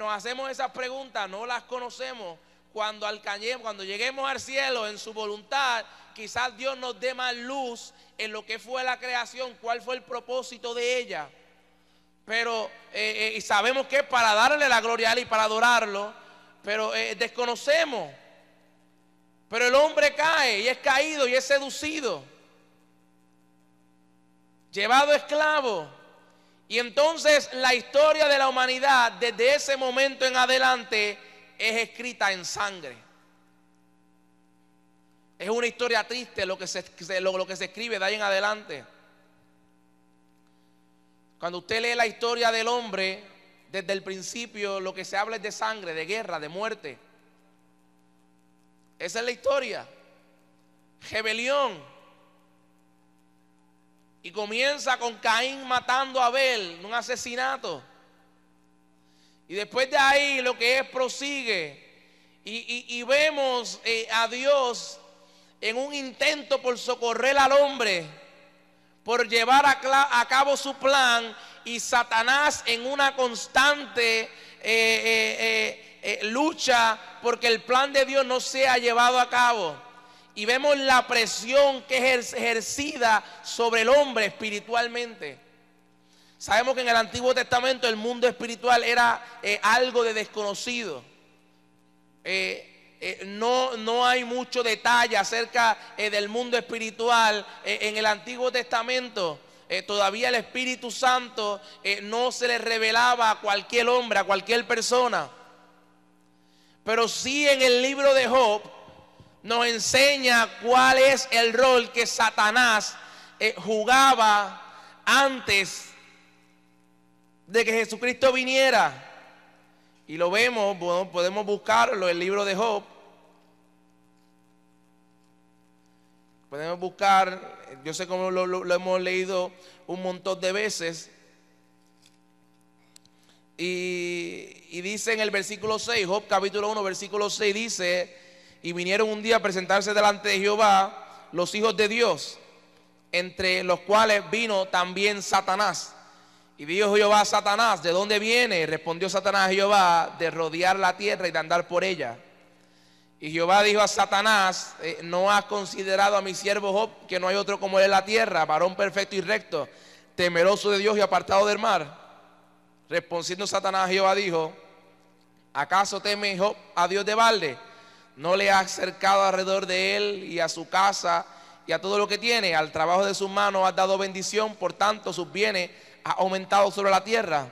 nos hacemos esas preguntas, no las conocemos. Cuando lleguemos al cielo en su voluntad, quizás Dios nos dé más luz en lo que fue la creación, cuál fue el propósito de ella. Pero y sabemos que es para darle la gloria a Él y para adorarlo, pero desconocemos. Pero el hombre cae y es caído y es seducido, llevado esclavo. Y entonces la historia de la humanidad desde ese momento en adelante es escrita en sangre. Es una historia triste lo que se escribe de ahí en adelante. Cuando usted lee la historia del hombre, desde el principio lo que se habla es de sangre, de guerra, de muerte. Esa es la historia. Rebelión. Y comienza con Caín matando a Abel, un asesinato. Y después de ahí lo que es prosigue. Y vemos a Dios en un intento por socorrer al hombre, por llevar a cabo su plan, y Satanás en una constante lucha porque el plan de Dios no sea llevado a cabo. Y vemos la presión que es ejercida sobre el hombre espiritualmente. Sabemos que en el Antiguo Testamento el mundo espiritual era algo de desconocido. No hay mucho detalle acerca del mundo espiritual. En el Antiguo Testamento todavía el Espíritu Santo no se le revelaba a cualquier hombre, a cualquier persona. Pero sí en el libro de Job nos enseña cuál es el rol que Satanás jugaba antes de que Jesucristo viniera. Y lo vemos, bueno, podemos buscarlo, el libro de Job. Podemos buscar, yo sé cómo lo hemos leído un montón de veces. Y dice en el versículo 6, Job capítulo 1, versículo 6 dice: y vinieron un día a presentarse delante de Jehová los hijos de Dios, entre los cuales vino también Satanás. Y dijo Jehová a Satanás: ¿de dónde viene? Y respondió Satanás a Jehová: de rodear la tierra y de andar por ella. Y Jehová dijo a Satanás: ¿no has considerado a mi siervo Job, que no hay otro como él en la tierra, varón perfecto y recto, temeroso de Dios y apartado del mal? Respondiendo Satanás a Jehová dijo: ¿acaso teme Job a Dios de balde? ¿No le ha acercado alrededor de él y a su casa y a todo lo que tiene? Al trabajo de sus manos has dado bendición, por tanto sus bienes ha aumentado sobre la tierra.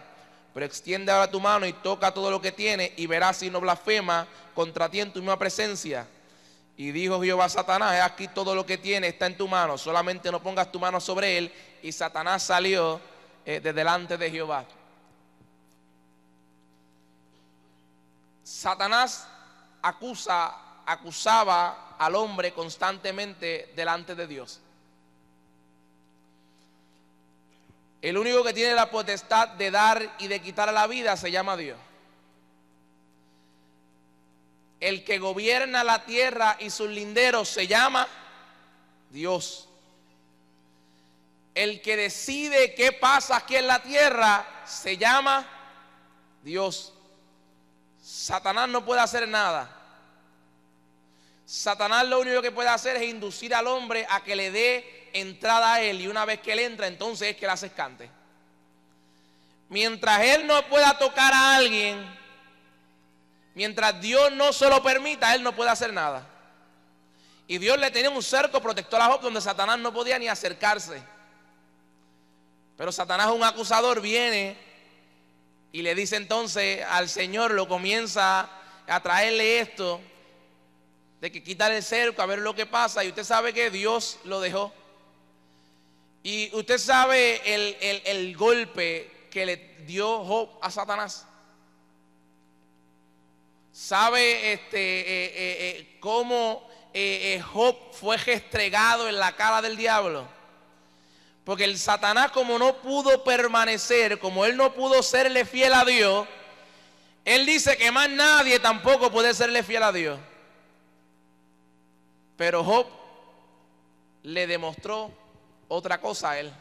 Pero extiende ahora tu mano y toca todo lo que tiene, y verás si no blasfema contra ti en tu misma presencia. Y dijo Jehová a Satanás: he aquí todo lo que tiene está en tu mano, solamente no pongas tu mano sobre él. Y Satanás salió de delante de Jehová. Satanás acusaba al hombre constantemente delante de Dios. El único que tiene la potestad de dar y de quitar la vida se llama Dios. El que gobierna la tierra y sus linderos se llama Dios. El que decide qué pasa aquí en la tierra se llama Dios. Satanás no puede hacer nada. Satanás lo único que puede hacer es inducir al hombre a que le dé entrada a él, y una vez que él entra, entonces es que le hace escante. Mientras él no pueda tocar a alguien, mientras Dios no se lo permita, él no puede hacer nada. Y Dios le tenía un cerco protector a Job donde Satanás no podía ni acercarse. Pero Satanás, un acusador, viene y le dice entonces al Señor, lo comienza a traerle esto de que quítale el cerco a ver lo que pasa. Y usted sabe que Dios lo dejó. Y usted sabe el golpe que le dio Job a Satanás. ¿Sabe cómo Job fue restregado en la cara del diablo? Porque el Satanás, como no pudo permanecer, como él no pudo serle fiel a Dios, él dice que más nadie tampoco puede serle fiel a Dios. Pero Job le demostró otra cosa a él.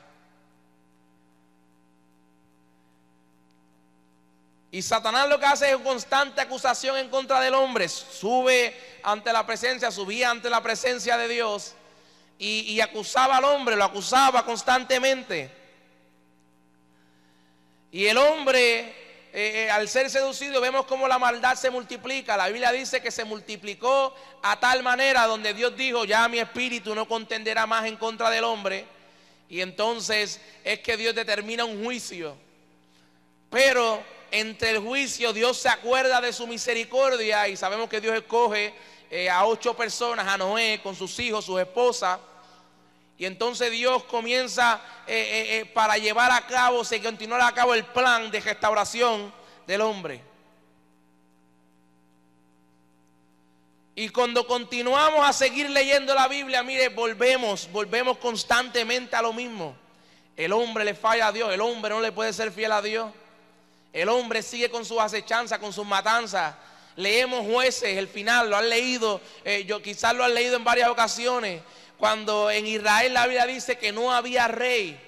Y Satanás lo que hace es constante acusación en contra del hombre. Subía ante la presencia de Dios y acusaba al hombre, lo acusaba constantemente. Y el hombre, al ser seducido, vemos cómo la maldad se multiplica. La Biblia dice que se multiplicó a tal manera donde Dios dijo: ya mi espíritu no contenderá más en contra del hombre. Y entonces es que Dios determina un juicio. Pero entre el juicio Dios se acuerda de su misericordia, y sabemos que Dios escoge a 8 personas, a Noé con sus hijos, sus esposas. Y entonces Dios comienza para llevar a cabo, se continúa a cabo el plan de restauración del hombre. Y cuando continuamos a seguir leyendo la Biblia, mire, volvemos constantemente a lo mismo. El hombre le falla a Dios, el hombre no le puede ser fiel a Dios. El hombre sigue con sus acechanzas, con sus matanzas. Leemos Jueces, el final, lo han leído, quizás lo han leído en varias ocasiones. Cuando en Israel la Biblia dice que no había rey.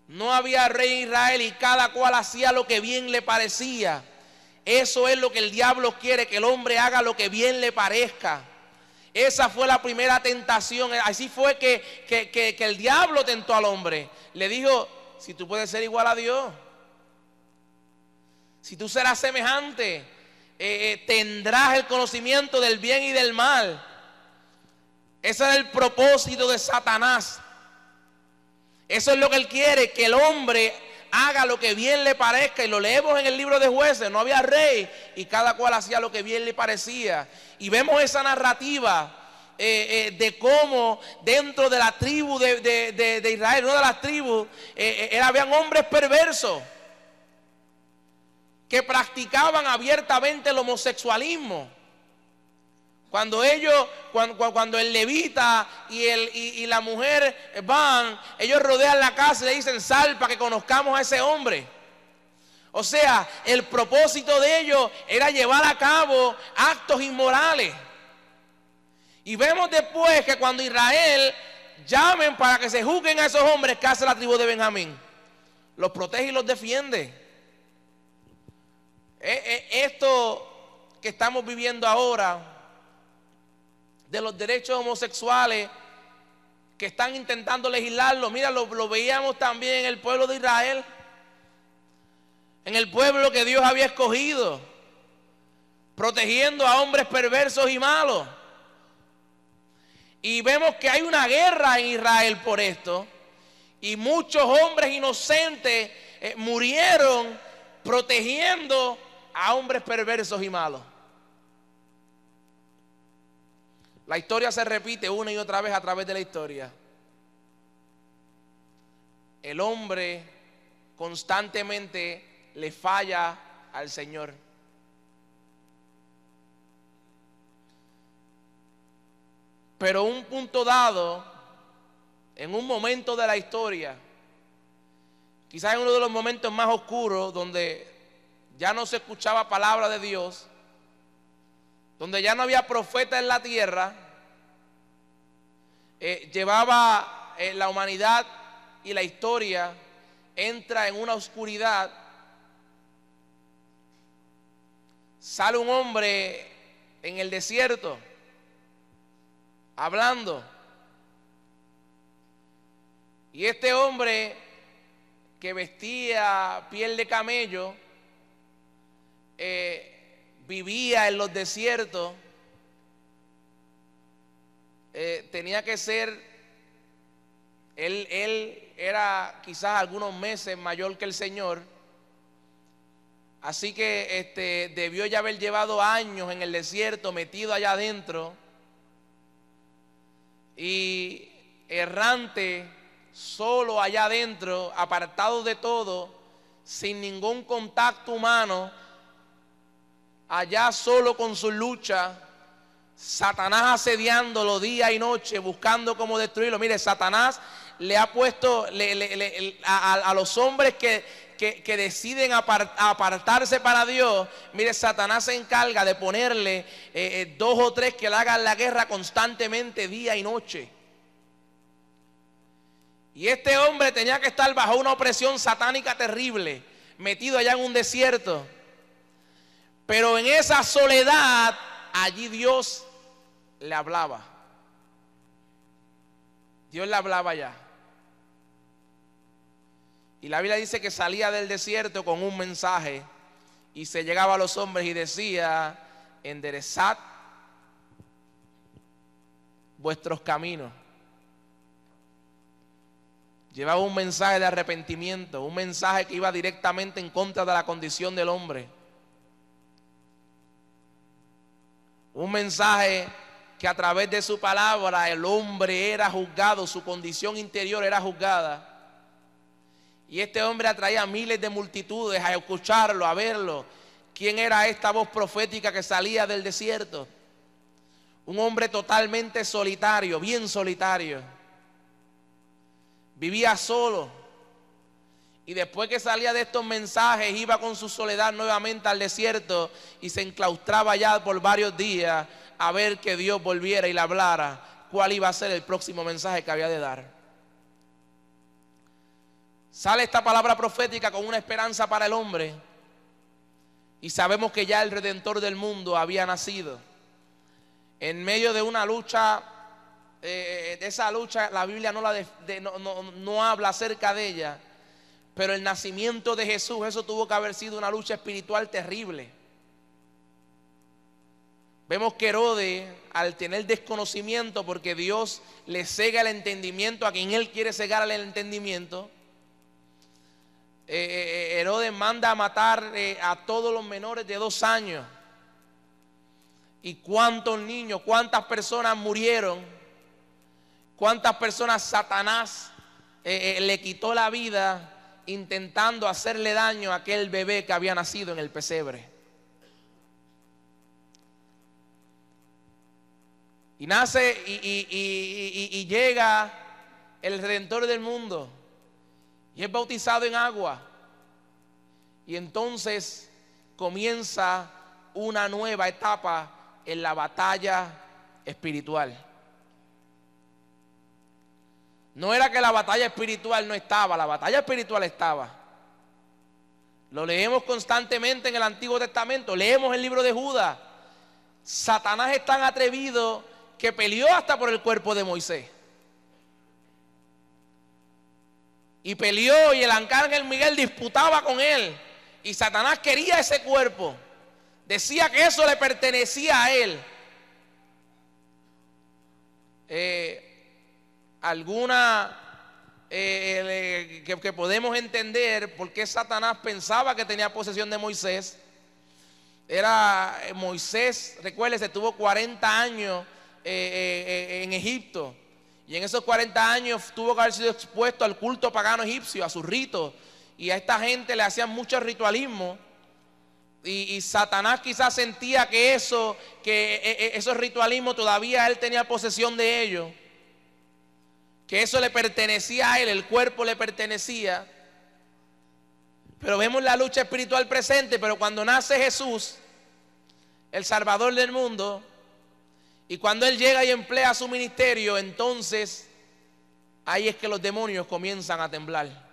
No había rey en Israel y cada cual hacía lo que bien le parecía. Eso es lo que el diablo quiere, que el hombre haga lo que bien le parezca. Esa fue la primera tentación. Así fue que el diablo tentó al hombre. Le dijo: si tú puedes ser igual a Dios, si tú serás semejante, tendrás el conocimiento del bien y del mal. Ese es el propósito de Satanás. Eso es lo que él quiere, que el hombre haga lo que bien le parezca. Y lo leemos en el libro de Jueces. No había rey y cada cual hacía lo que bien le parecía. Y vemos esa narrativa de cómo dentro de la tribu de Israel, no de las tribus, habían hombres perversos que practicaban abiertamente el homosexualismo. Cuando el levita y la mujer van, ellos rodean la casa y le dicen: sal para que conozcamos a ese hombre. O sea, el propósito de ellos era llevar a cabo actos inmorales. Y vemos después que cuando Israel llamen para que se juzguen a esos hombres, ¿qué hace la tribu de Benjamín? Los protege y los defiende. Esto que estamos viviendo ahora, de los derechos homosexuales, que están intentando legislarlo, mira, lo veíamos también en el pueblo de Israel, en el pueblo que Dios había escogido, protegiendo a hombres perversos y malos. Y vemos que hay una guerra en Israel por esto, y muchos hombres inocentes murieron protegiendo a hombres perversos y malos. La historia se repite una y otra vez a través de la historia. El hombre constantemente le falla al Señor. Pero un punto dado, en un momento de la historia, quizás en uno de los momentos más oscuros, donde ya no se escuchaba palabra de Dios, donde ya no había profeta en la tierra, llevaba la humanidad y la historia entra en una oscuridad. Sale un hombre en el desierto hablando, y este hombre que vestía piel de camello, vivía en los desiertos, tenía que ser, él era quizás algunos meses mayor que el Señor, así que debió ya haber llevado años en el desierto, metido allá adentro, y errante, solo allá adentro, apartado de todo, sin ningún contacto humano, allá solo con su lucha, Satanás asediándolo día y noche, buscando cómo destruirlo. Mire, Satanás le ha puesto a los hombres que deciden apartarse para Dios. Mire, Satanás se encarga de ponerle 2 o 3 que le hagan la guerra constantemente día y noche. Y este hombre tenía que estar bajo una opresión satánica terrible, metido allá en un desierto. Pero en esa soledad, allí Dios le hablaba. Dios le hablaba allá. Y la Biblia dice que salía del desierto con un mensaje y se llegaba a los hombres y decía: enderezad vuestros caminos. Llevaba un mensaje de arrepentimiento, un mensaje que iba directamente en contra de la condición del hombre. Un mensaje que a través de su palabra el hombre era juzgado, su condición interior era juzgada. Y este hombre atraía a miles de multitudes a escucharlo, a verlo. ¿Quién era esta voz profética que salía del desierto? Un hombre totalmente solitario, bien solitario. Vivía solo. Y después que salía de estos mensajes, iba con su soledad nuevamente al desierto y se enclaustraba allá por varios días a ver que Dios volviera y le hablara cuál iba a ser el próximo mensaje que había de dar. Sale esta palabra profética con una esperanza para el hombre y sabemos que ya el Redentor del mundo había nacido. En medio de una lucha, de esa lucha la Biblia no habla acerca de ella, pero el nacimiento de Jesús, eso tuvo que haber sido una lucha espiritual terrible. Vemos que Herodes, al tener desconocimiento, porque Dios le cega el entendimiento a quien Él quiere cegar el entendimiento, Herodes manda a matar a todos los menores de 2 años. ¿Y cuántos niños, cuántas personas murieron? ¿Cuántas personas Satanás le quitó la vida intentando hacerle daño a aquel bebé que había nacido en el pesebre? Y nace y llega el Redentor del mundo y es bautizado en agua. Y entonces comienza una nueva etapa en la batalla espiritual. No era que la batalla espiritual no estaba, la batalla espiritual estaba. Lo leemos constantemente en el Antiguo Testamento, leemos el libro de Judas. Satanás es tan atrevido que peleó hasta por el cuerpo de Moisés. Y peleó y el arcángel Miguel disputaba con él. Y Satanás quería ese cuerpo. Decía que eso le pertenecía a él. Que podemos entender por qué Satanás pensaba que tenía posesión de Moisés. Era Moisés, recuérdese, tuvo 40 años en Egipto. Y en esos 40 años tuvo que haber sido expuesto al culto pagano egipcio, a sus ritos. Y a esta gente le hacían mucho ritualismo. Y Satanás quizás sentía que esos ritualismos todavía él tenía posesión de ellos. Que eso le pertenecía a él, el cuerpo le pertenecía. Pero vemos la lucha espiritual presente. Pero cuando nace Jesús, el Salvador del mundo, y cuando Él llega y emplea su ministerio, entonces ahí es que los demonios comienzan a temblar.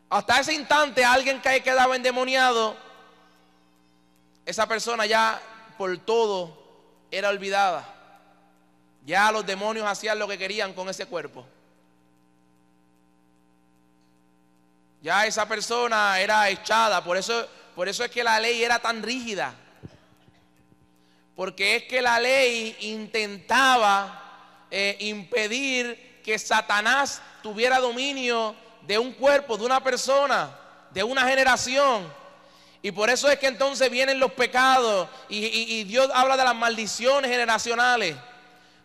Hasta ese instante alguien que quedaba endemoniado, esa persona ya por todo era olvidada. Ya los demonios hacían lo que querían con ese cuerpo. Ya esa persona era echada. Por eso es que la ley era tan rígida. Porque es que la ley intentaba impedir que Satanás tuviera dominio de un cuerpo, de una persona, de una generación. Y por eso es que entonces vienen los pecados y Dios habla de las maldiciones generacionales.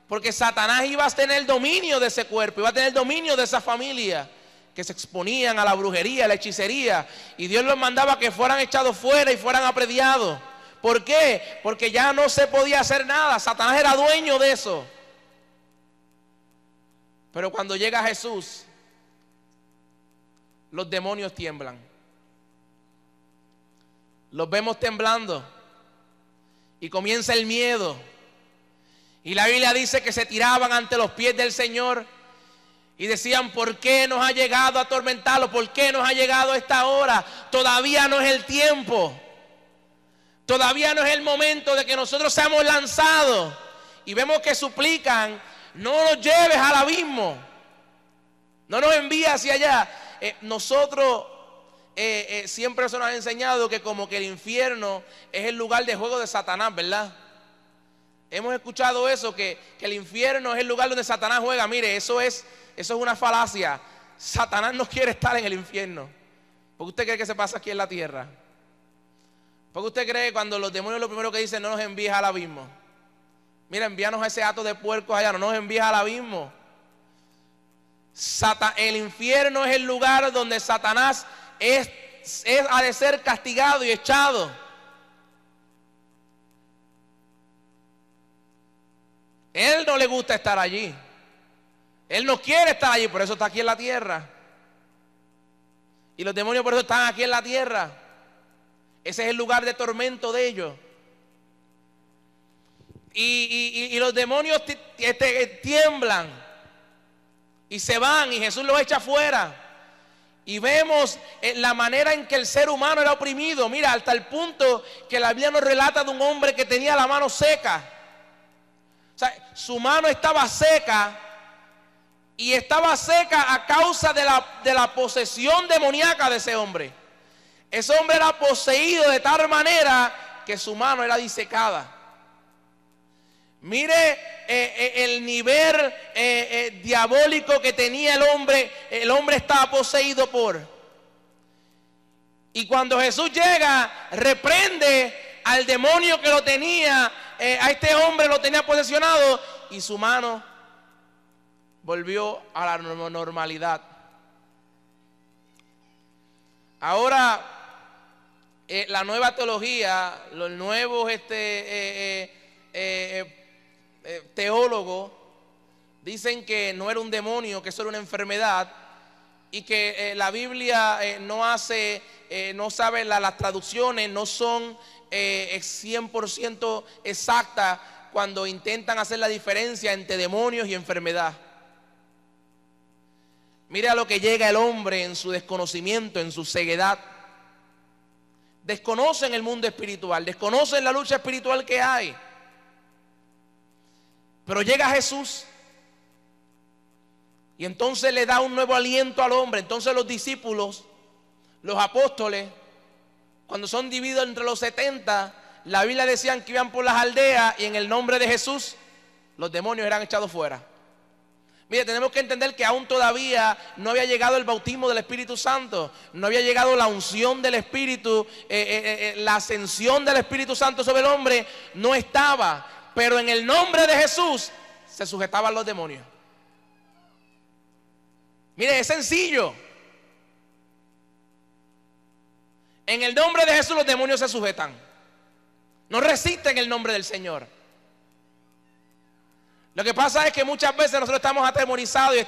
Porque Satanás iba a tener dominio de ese cuerpo, iba a tener dominio de esa familia que se exponían a la brujería, a la hechicería. Y Dios los mandaba que fueran echados fuera y fueran aprediados. ¿Por qué? Porque ya no se podía hacer nada. Satanás era dueño de eso. Pero cuando llega Jesús, los demonios tiemblan. Los vemos temblando. Y comienza el miedo. Y la Biblia dice que se tiraban ante los pies del Señor. Y decían, ¿por qué nos ha llegado a atormentarlo? ¿Por qué nos ha llegado a esta hora? Todavía no es el tiempo. Todavía no es el momento de que nosotros seamos lanzados. Y vemos que suplican, no nos lleves al abismo. No nos envíes hacia allá. Nosotros siempre se nos ha enseñado que como que el infierno es el lugar de juego de Satanás, ¿verdad? Hemos escuchado eso, que el infierno es el lugar donde Satanás juega. Mire, eso es una falacia. Satanás no quiere estar en el infierno. ¿Por qué usted cree que se pasa aquí en la tierra? ¿Por qué usted cree que cuando los demonios lo primero que dicen, no nos envíes al abismo? Mira, envíanos a ese hato de puercos allá, no nos envíes al abismo. El infierno es el lugar donde Satanás ha de ser castigado y echado. Él no le gusta estar allí. Él no quiere estar allí, por eso está aquí en la tierra. Y los demonios por eso están aquí en la tierra. Ese es el lugar de tormento de ellos. Y los demonios tiemblan y se van, y Jesús los echa fuera. Y vemos la manera en que el ser humano era oprimido. Mira, hasta el punto que la Biblia nos relata de un hombre que tenía la mano seca. O sea, su mano estaba seca, y estaba seca a causa de la posesión demoníaca de ese hombre. Ese hombre era poseído de tal manera que su mano era disecada. Mire el nivel diabólico que tenía el hombre. El hombre estaba poseído por. Y cuando Jesús llega, reprende al demonio que lo tenía, a este hombre lo tenía posesionado, y su mano volvió a la normalidad. Ahora, la nueva teología, los nuevos teólogos dicen que no era un demonio, que eso era una enfermedad, y que la Biblia no sabe, las traducciones no son 100% exactas cuando intentan hacer la diferencia entre demonios y enfermedad. Mire a lo que llega el hombre en su desconocimiento, en su ceguedad. Desconocen el mundo espiritual, desconocen la lucha espiritual que hay. Pero llega Jesús y entonces le da un nuevo aliento al hombre. Entonces los discípulos, los apóstoles, cuando son divididos entre los 70, la Biblia decían que iban por las aldeas y en el nombre de Jesús los demonios eran echados fuera. Mire, tenemos que entender que aún todavía no había llegado el bautismo del Espíritu Santo, no había llegado la unción del Espíritu, la ascensión del Espíritu Santo sobre el hombre no estaba, pero en el nombre de Jesús se sujetaban los demonios. Mire, es sencillo. En el nombre de Jesús los demonios se sujetan, no resisten el nombre del Señor. Lo que pasa es que muchas veces nosotros estamos atemorizados y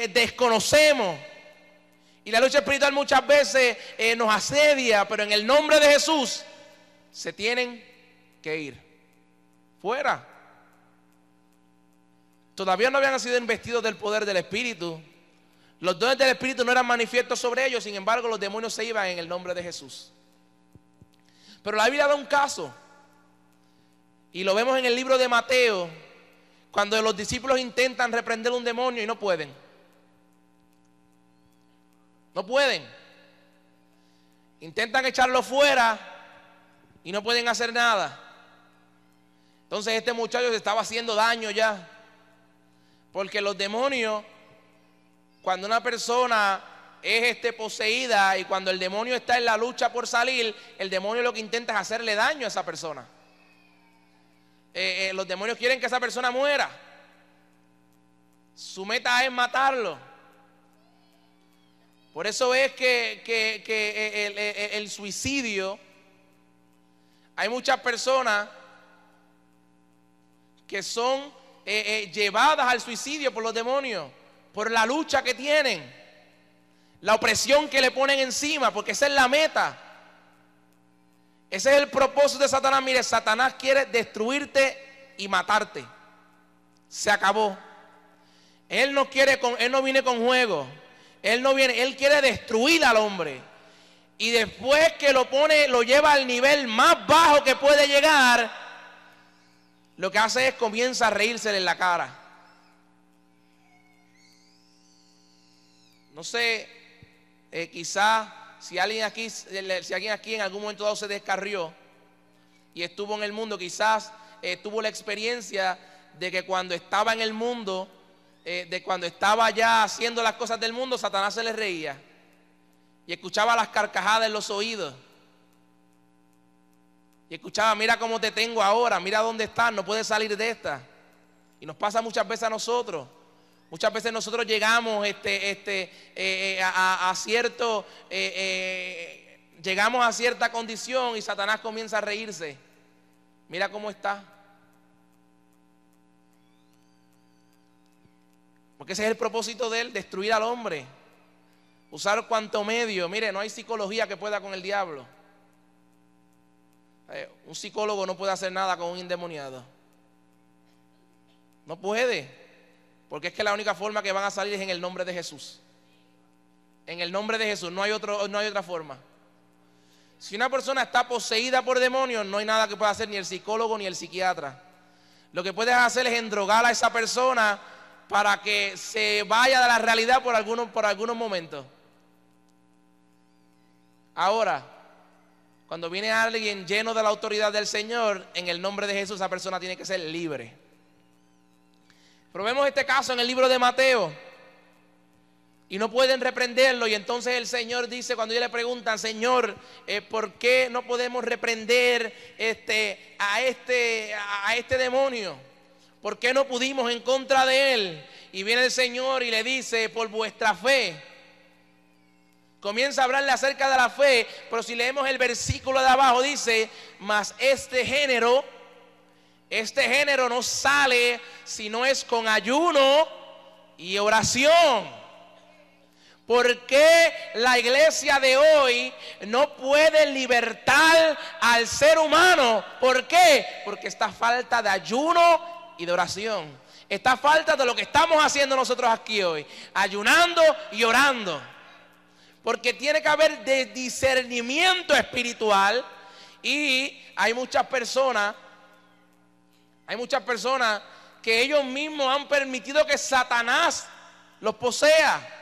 desconocemos. Y la lucha espiritual muchas veces nos asedia, pero en el nombre de Jesús se tienen que ir fuera. Todavía no habían sido investidos del poder del Espíritu. Los dones del Espíritu no eran manifiestos sobre ellos, sin embargo los demonios se iban en el nombre de Jesús. Pero la Biblia da un caso, y lo vemos en el libro de Mateo, cuando los discípulos intentan reprender un demonio y no pueden. No pueden. Intentan echarlo fuera y no pueden hacer nada. Entonces este muchacho se estaba haciendo daño ya. Porque los demonios, cuando una persona es poseída y cuando el demonio está en la lucha por salir, el demonio lo que intenta es hacerle daño a esa persona. Los demonios quieren que esa persona muera. Su meta es matarlo. Por eso es que el suicidio, hay muchas personas que son llevadas al suicidio por los demonios, por la lucha que tienen, la opresión que le ponen encima, porque esa es la meta. Ese es el propósito de Satanás. Mire, Satanás quiere destruirte y matarte. Se acabó. Él no viene con juego. Él quiere destruir al hombre. Y después que lo lleva al nivel más bajo que puede llegar, lo que hace es comienza a reírsele en la cara. No sé, quizás si alguien aquí en algún momento dado se descarrió y estuvo en el mundo, quizás tuvo la experiencia de que cuando estaba en el mundo, de cuando estaba ya haciendo las cosas del mundo, Satanás se le reía y escuchaba las carcajadas en los oídos y escuchaba: mira cómo te tengo ahora, mira dónde estás, no puedes salir de esta. Y nos pasa muchas veces a nosotros. Muchas veces nosotros llegamos llegamos a cierta condición y Satanás comienza a reírse. Mira cómo está. Porque ese es el propósito de él, destruir al hombre. Usar cuanto medio. Mire, no hay psicología que pueda con el diablo. Un psicólogo no puede hacer nada con un endemoniado. No puede. Porque es que la única forma que van a salir es en el nombre de Jesús. En el nombre de Jesús, no hay otra forma. Si una persona está poseída por demonios, no hay nada que pueda hacer ni el psicólogo ni el psiquiatra. Lo que puedes hacer es endrogar a esa persona para que se vaya de la realidad por algunos momentos. Ahora, cuando viene alguien lleno de la autoridad del Señor, en el nombre de Jesús, esa persona tiene que ser libre. Pero vemos este caso en el libro de Mateo y no pueden reprenderlo, y entonces el Señor dice, cuando ellos le preguntan: Señor, ¿por qué no podemos reprender a este demonio? ¿Por qué no pudimos en contra de él? Y viene el Señor y le dice: por vuestra fe. Comienza a hablarle acerca de la fe, pero si leemos el versículo de abajo dice: mas este género no sale si no es con ayuno y oración. ¿Por qué la iglesia de hoy no puede libertar al ser humano? ¿Por qué? Porque está falta de ayuno y de oración. Está falta de lo que estamos haciendo nosotros aquí hoy, ayunando y orando. Porque tiene que haber discernimiento espiritual, y hay muchas personas que ellos mismos han permitido que Satanás los posea.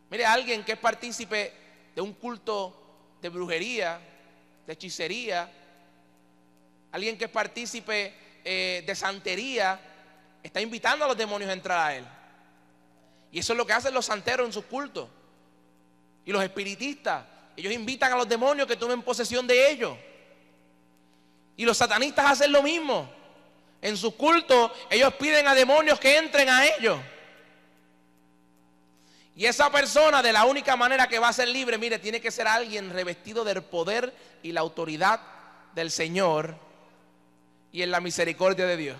Mire, alguien que es partícipe de un culto de brujería, de hechicería, alguien que es partícipe de santería, está invitando a los demonios a entrar a él. Y eso es lo que hacen los santeros en sus cultos. Y los espiritistas, ellos invitan a los demonios que tomen posesión de ellos. Y los satanistas hacen lo mismo. En sus cultos ellos piden a demonios que entren a ellos. Y esa persona, de la única manera que va a ser libre, mire, tiene que ser alguien revestido del poder y la autoridad del Señor y en la misericordia de Dios.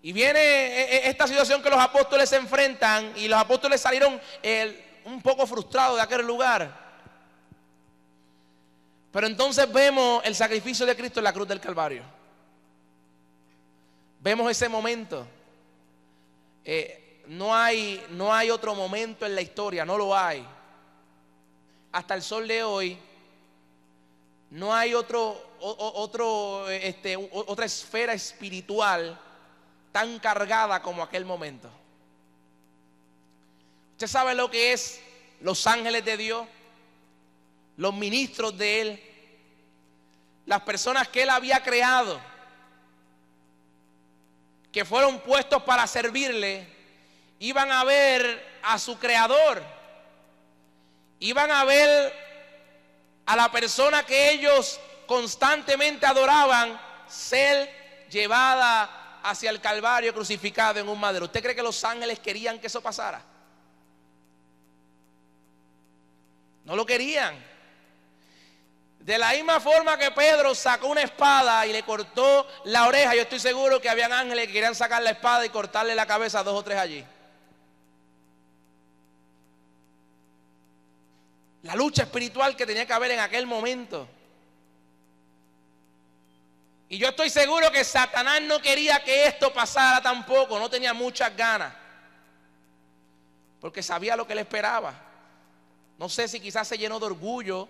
Y viene esta situación que los apóstoles se enfrentan, y los apóstoles salieron un poco frustrados de aquel lugar. Pero entonces vemos el sacrificio de Cristo en la cruz del Calvario. Vemos ese momento. No hay otro momento en la historia, no lo hay. Hasta el sol de hoy no hay otra esfera espiritual tan cargada como aquel momento. Usted sabe lo que es los ángeles de Dios, los ministros de Él, las personas que Él había creado, que fueron puestos para servirle. Iban a ver a su creador, iban a ver a la persona que ellos constantemente adoraban ser llevada hacia el Calvario, crucificado en un madero. ¿Usted cree que los ángeles querían que eso pasara? No lo querían. De la misma forma que Pedro sacó una espada y le cortó la oreja, yo estoy seguro que habían ángeles que querían sacar la espada y cortarle la cabeza a 2 o 3 allí. La lucha espiritual que tenía que haber en aquel momento. Y yo estoy seguro que Satanás no quería que esto pasara tampoco, no tenía muchas ganas, porque sabía lo que le esperaba. No sé si quizás se llenó de orgullo,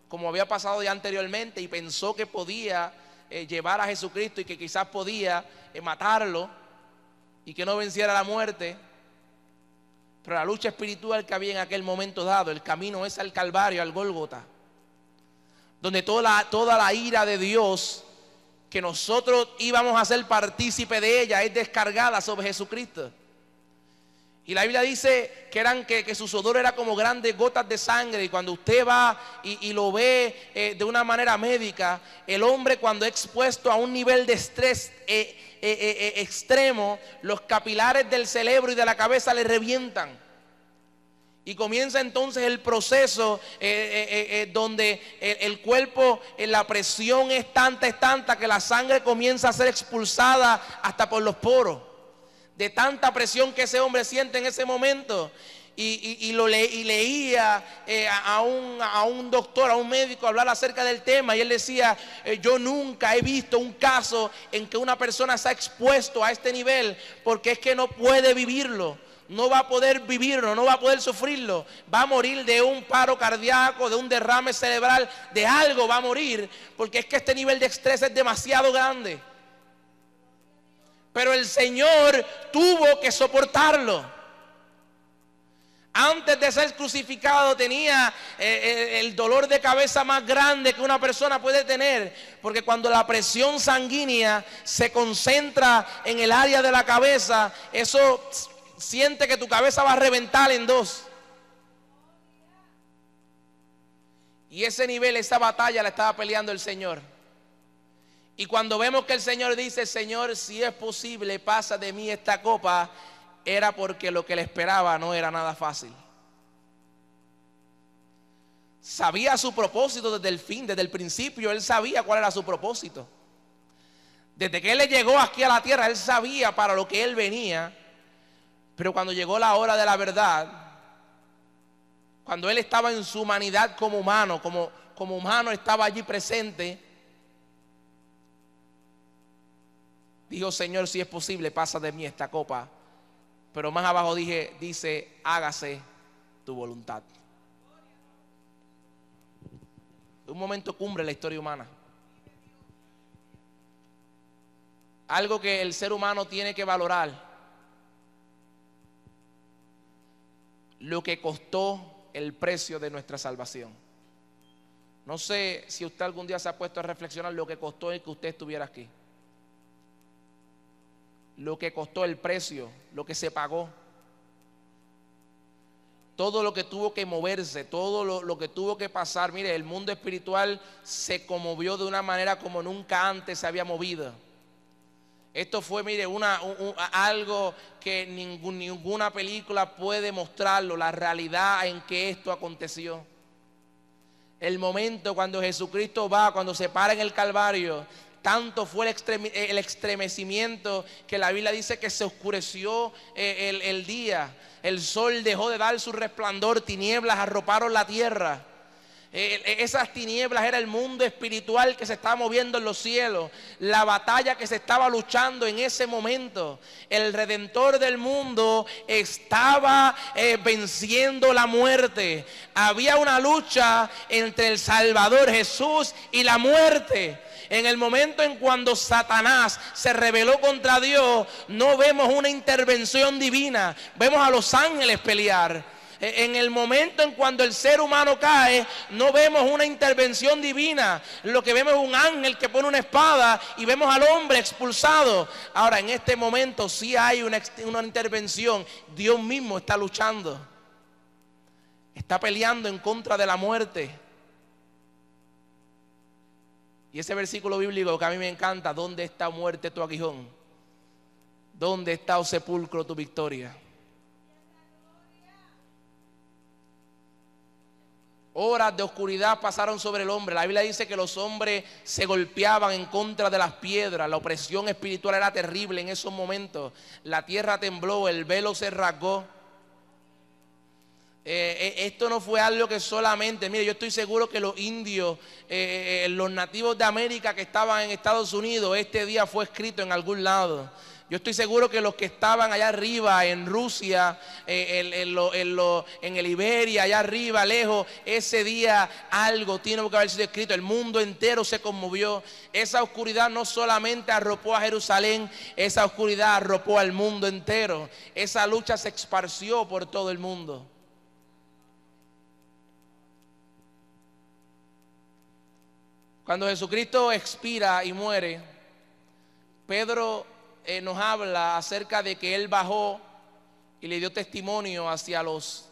como había pasado ya anteriormente, y pensó que podía llevar a Jesucristo y que quizás podía matarlo y que no venciera la muerte. Pero la lucha espiritual que había en aquel momento dado, el camino es al Calvario, al Gólgota, donde toda la ira de Dios que nosotros íbamos a ser partícipe de ella es descargada sobre Jesucristo. Y la Biblia dice que su sudor era como grandes gotas de sangre. Y cuando usted va y lo ve de una manera médica, el hombre cuando es expuesto a un nivel de estrés extremo, los capilares del cerebro y de la cabeza le revientan. Y comienza entonces el proceso donde el cuerpo, la presión es tanta que la sangre comienza a ser expulsada hasta por los poros. De tanta presión que ese hombre siente en ese momento. Y leía a un doctor, a un médico hablar acerca del tema. Y él decía, yo nunca he visto un caso en que una persona se ha expuesto a este nivel, porque es que no puede vivirlo. No va a poder vivirlo, no va a poder sufrirlo. Va a morir de un paro cardíaco, de un derrame cerebral, de algo va a morir, porque es que este nivel de estrés es demasiado grande. Pero el Señor tuvo que soportarlo. Antes de ser crucificado tenía el dolor de cabeza más grande que una persona puede tener, porque cuando la presión sanguínea se concentra en el área de la cabeza, eso siente que tu cabeza va a reventar en dos. Y ese nivel, esa batalla la estaba peleando el Señor. Y cuando vemos que el Señor dice, Señor, si es posible, pasa de mí esta copa, era porque lo que le esperaba no era nada fácil. Sabía su propósito desde el fin, desde el principio, él sabía cuál era su propósito. Desde que él le llegó aquí a la tierra, él sabía para lo que él venía. Pero cuando llegó la hora de la verdad, cuando él estaba en su humanidad como humano, como humano estaba allí presente, dijo, Señor, si es posible, pasa de mí esta copa. Pero más abajo dice, hágase tu voluntad. Un momento cumbre en la historia humana. Algo que el ser humano tiene que valorar. Lo que costó el precio de nuestra salvación. No sé si usted algún día se ha puesto a reflexionar lo que costó el que usted estuviera aquí. Lo que costó el precio, lo que se pagó. Todo lo que tuvo que moverse, todo lo que tuvo que pasar. Mire, el mundo espiritual se conmovió de una manera como nunca antes se había movido. Esto fue, mire, algo que ninguna película puede mostrarlo, la realidad en que esto aconteció. El momento cuando Jesucristo cuando se para en el Calvario, tanto fue el estremecimiento que la Biblia dice que se oscureció el día. El sol dejó de dar su resplandor, tinieblas arroparon la tierra. Esas tinieblas era el mundo espiritual que se estaba moviendo en los cielos, la batalla que se estaba luchando en ese momento. El Redentor del mundo estaba venciendo la muerte. Había una lucha entre el Salvador Jesús y la muerte. En el momento en cuando Satanás se rebeló contra Dios, no vemos una intervención divina, vemos a los ángeles pelear. En el momento en cuando el ser humano cae, no vemos una intervención divina. Lo que vemos es un ángel que pone una espada y vemos al hombre expulsado. Ahora, en este momento sí hay una intervención. Dios mismo está luchando. Está peleando en contra de la muerte. Y ese versículo bíblico que a mí me encanta: ¿dónde está, muerte, tu aguijón? ¿Dónde está, oh sepulcro, tu victoria? Horas de oscuridad pasaron sobre el hombre. La Biblia dice que los hombres se golpeaban en contra de las piedras. La opresión espiritual era terrible en esos momentos. La tierra tembló, el velo se rasgó. Esto no fue algo que solamente, mire, yo estoy seguro que los indios, los nativos de América que estaban en Estados Unidos, este día fue escrito en algún lado. Yo estoy seguro que los que estaban allá arriba en Rusia, en el Iberia, allá arriba, lejos, ese día algo tiene que haber sido escrito. El mundo entero se conmovió. Esa oscuridad no solamente arropó a Jerusalén, esa oscuridad arropó al mundo entero. Esa lucha se esparció por todo el mundo. Cuando Jesucristo expira y muere, Pedro nos habla acerca de que Él bajó y le dio testimonio hacia los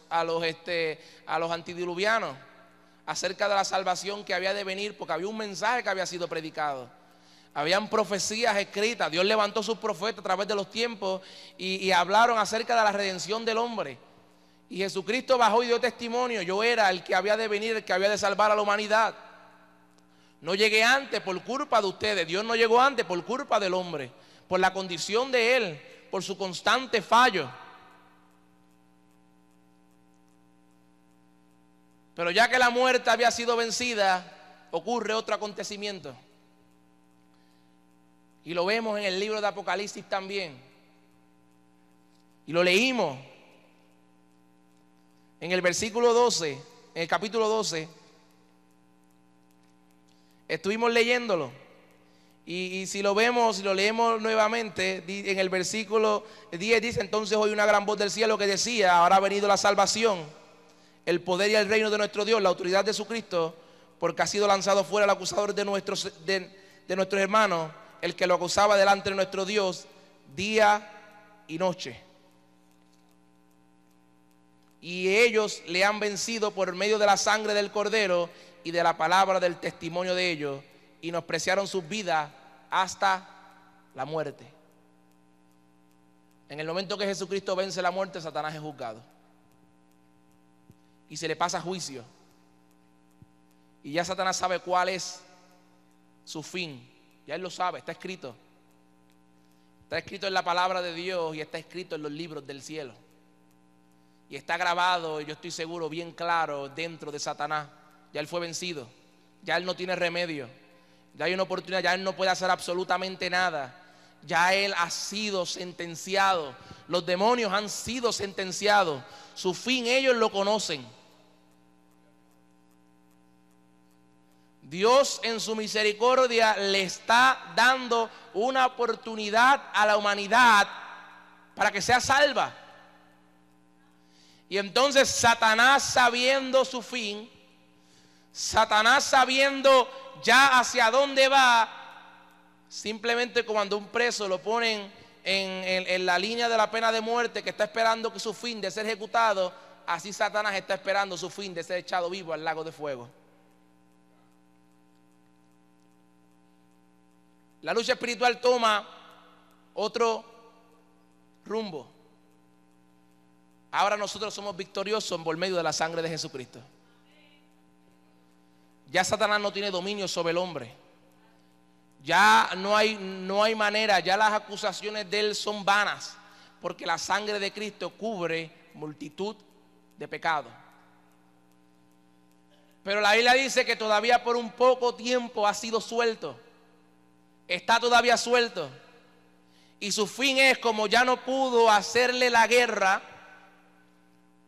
antidiluvianos acerca de la salvación que había de venir, porque había un mensaje que había sido predicado. Habían profecías escritas. Dios levantó sus profetas a través de los tiempos y hablaron acerca de la redención del hombre. Y Jesucristo bajó y dio testimonio. Yo era el que había de venir, el que había de salvar a la humanidad. No llegué antes por culpa de ustedes. Dios no llegó antes por culpa del hombre, por la condición de él, por su constante fallo. Pero ya que la muerte había sido vencida, ocurre otro acontecimiento. Y lo vemos en el libro de Apocalipsis también. Y lo leímos en el versículo 12, en el capítulo 12. Estuvimos leyéndolo. Y si lo vemos, si lo leemos nuevamente, en el versículo 10 dice: entonces oí una gran voz del cielo que decía: ahora ha venido la salvación, el poder y el reino de nuestro Dios, la autoridad de Jesucristo, porque ha sido lanzado fuera el acusador de nuestros hermanos, el que lo acusaba delante de nuestro Dios día y noche. Y ellos le han vencido por medio de la sangre del Cordero y de la palabra del testimonio de ellos, y menospreciaron sus vidas hasta la muerte. En el momento que Jesucristo vence la muerte, Satanás es juzgado y se le pasa juicio. Y ya Satanás sabe cuál es su fin. Ya él lo sabe, está escrito. Está escrito en la palabra de Dios y está escrito en los libros del cielo. Y está grabado, yo estoy seguro, bien claro dentro de Satanás. Ya él fue vencido. Ya él no tiene remedio. Ya hay una oportunidad, ya él no puede hacer absolutamente nada. Ya él ha sido sentenciado. Los demonios han sido sentenciados. Su fin ellos lo conocen. Dios en su misericordia le está dando una oportunidad a la humanidad para que sea salva. Y entonces Satanás, sabiendo su fin, Satanás sabiendo ya hacia dónde va, simplemente cuando un preso lo ponen en la línea de la pena de muerte, que está esperando que su fin de ser ejecutado, así Satanás está esperando su fin de ser echado vivo al lago de fuego. La lucha espiritual toma otro rumbo. Ahora nosotros somos victoriosos por medio de la sangre de Jesucristo. Ya Satanás no tiene dominio sobre el hombre. Ya no hay manera, ya las acusaciones de él son vanas, porque la sangre de Cristo cubre multitud de pecados. Pero la Biblia dice que todavía por un poco tiempo ha sido suelto. Está todavía suelto. Y su fin es, como ya no pudo hacerle la guerra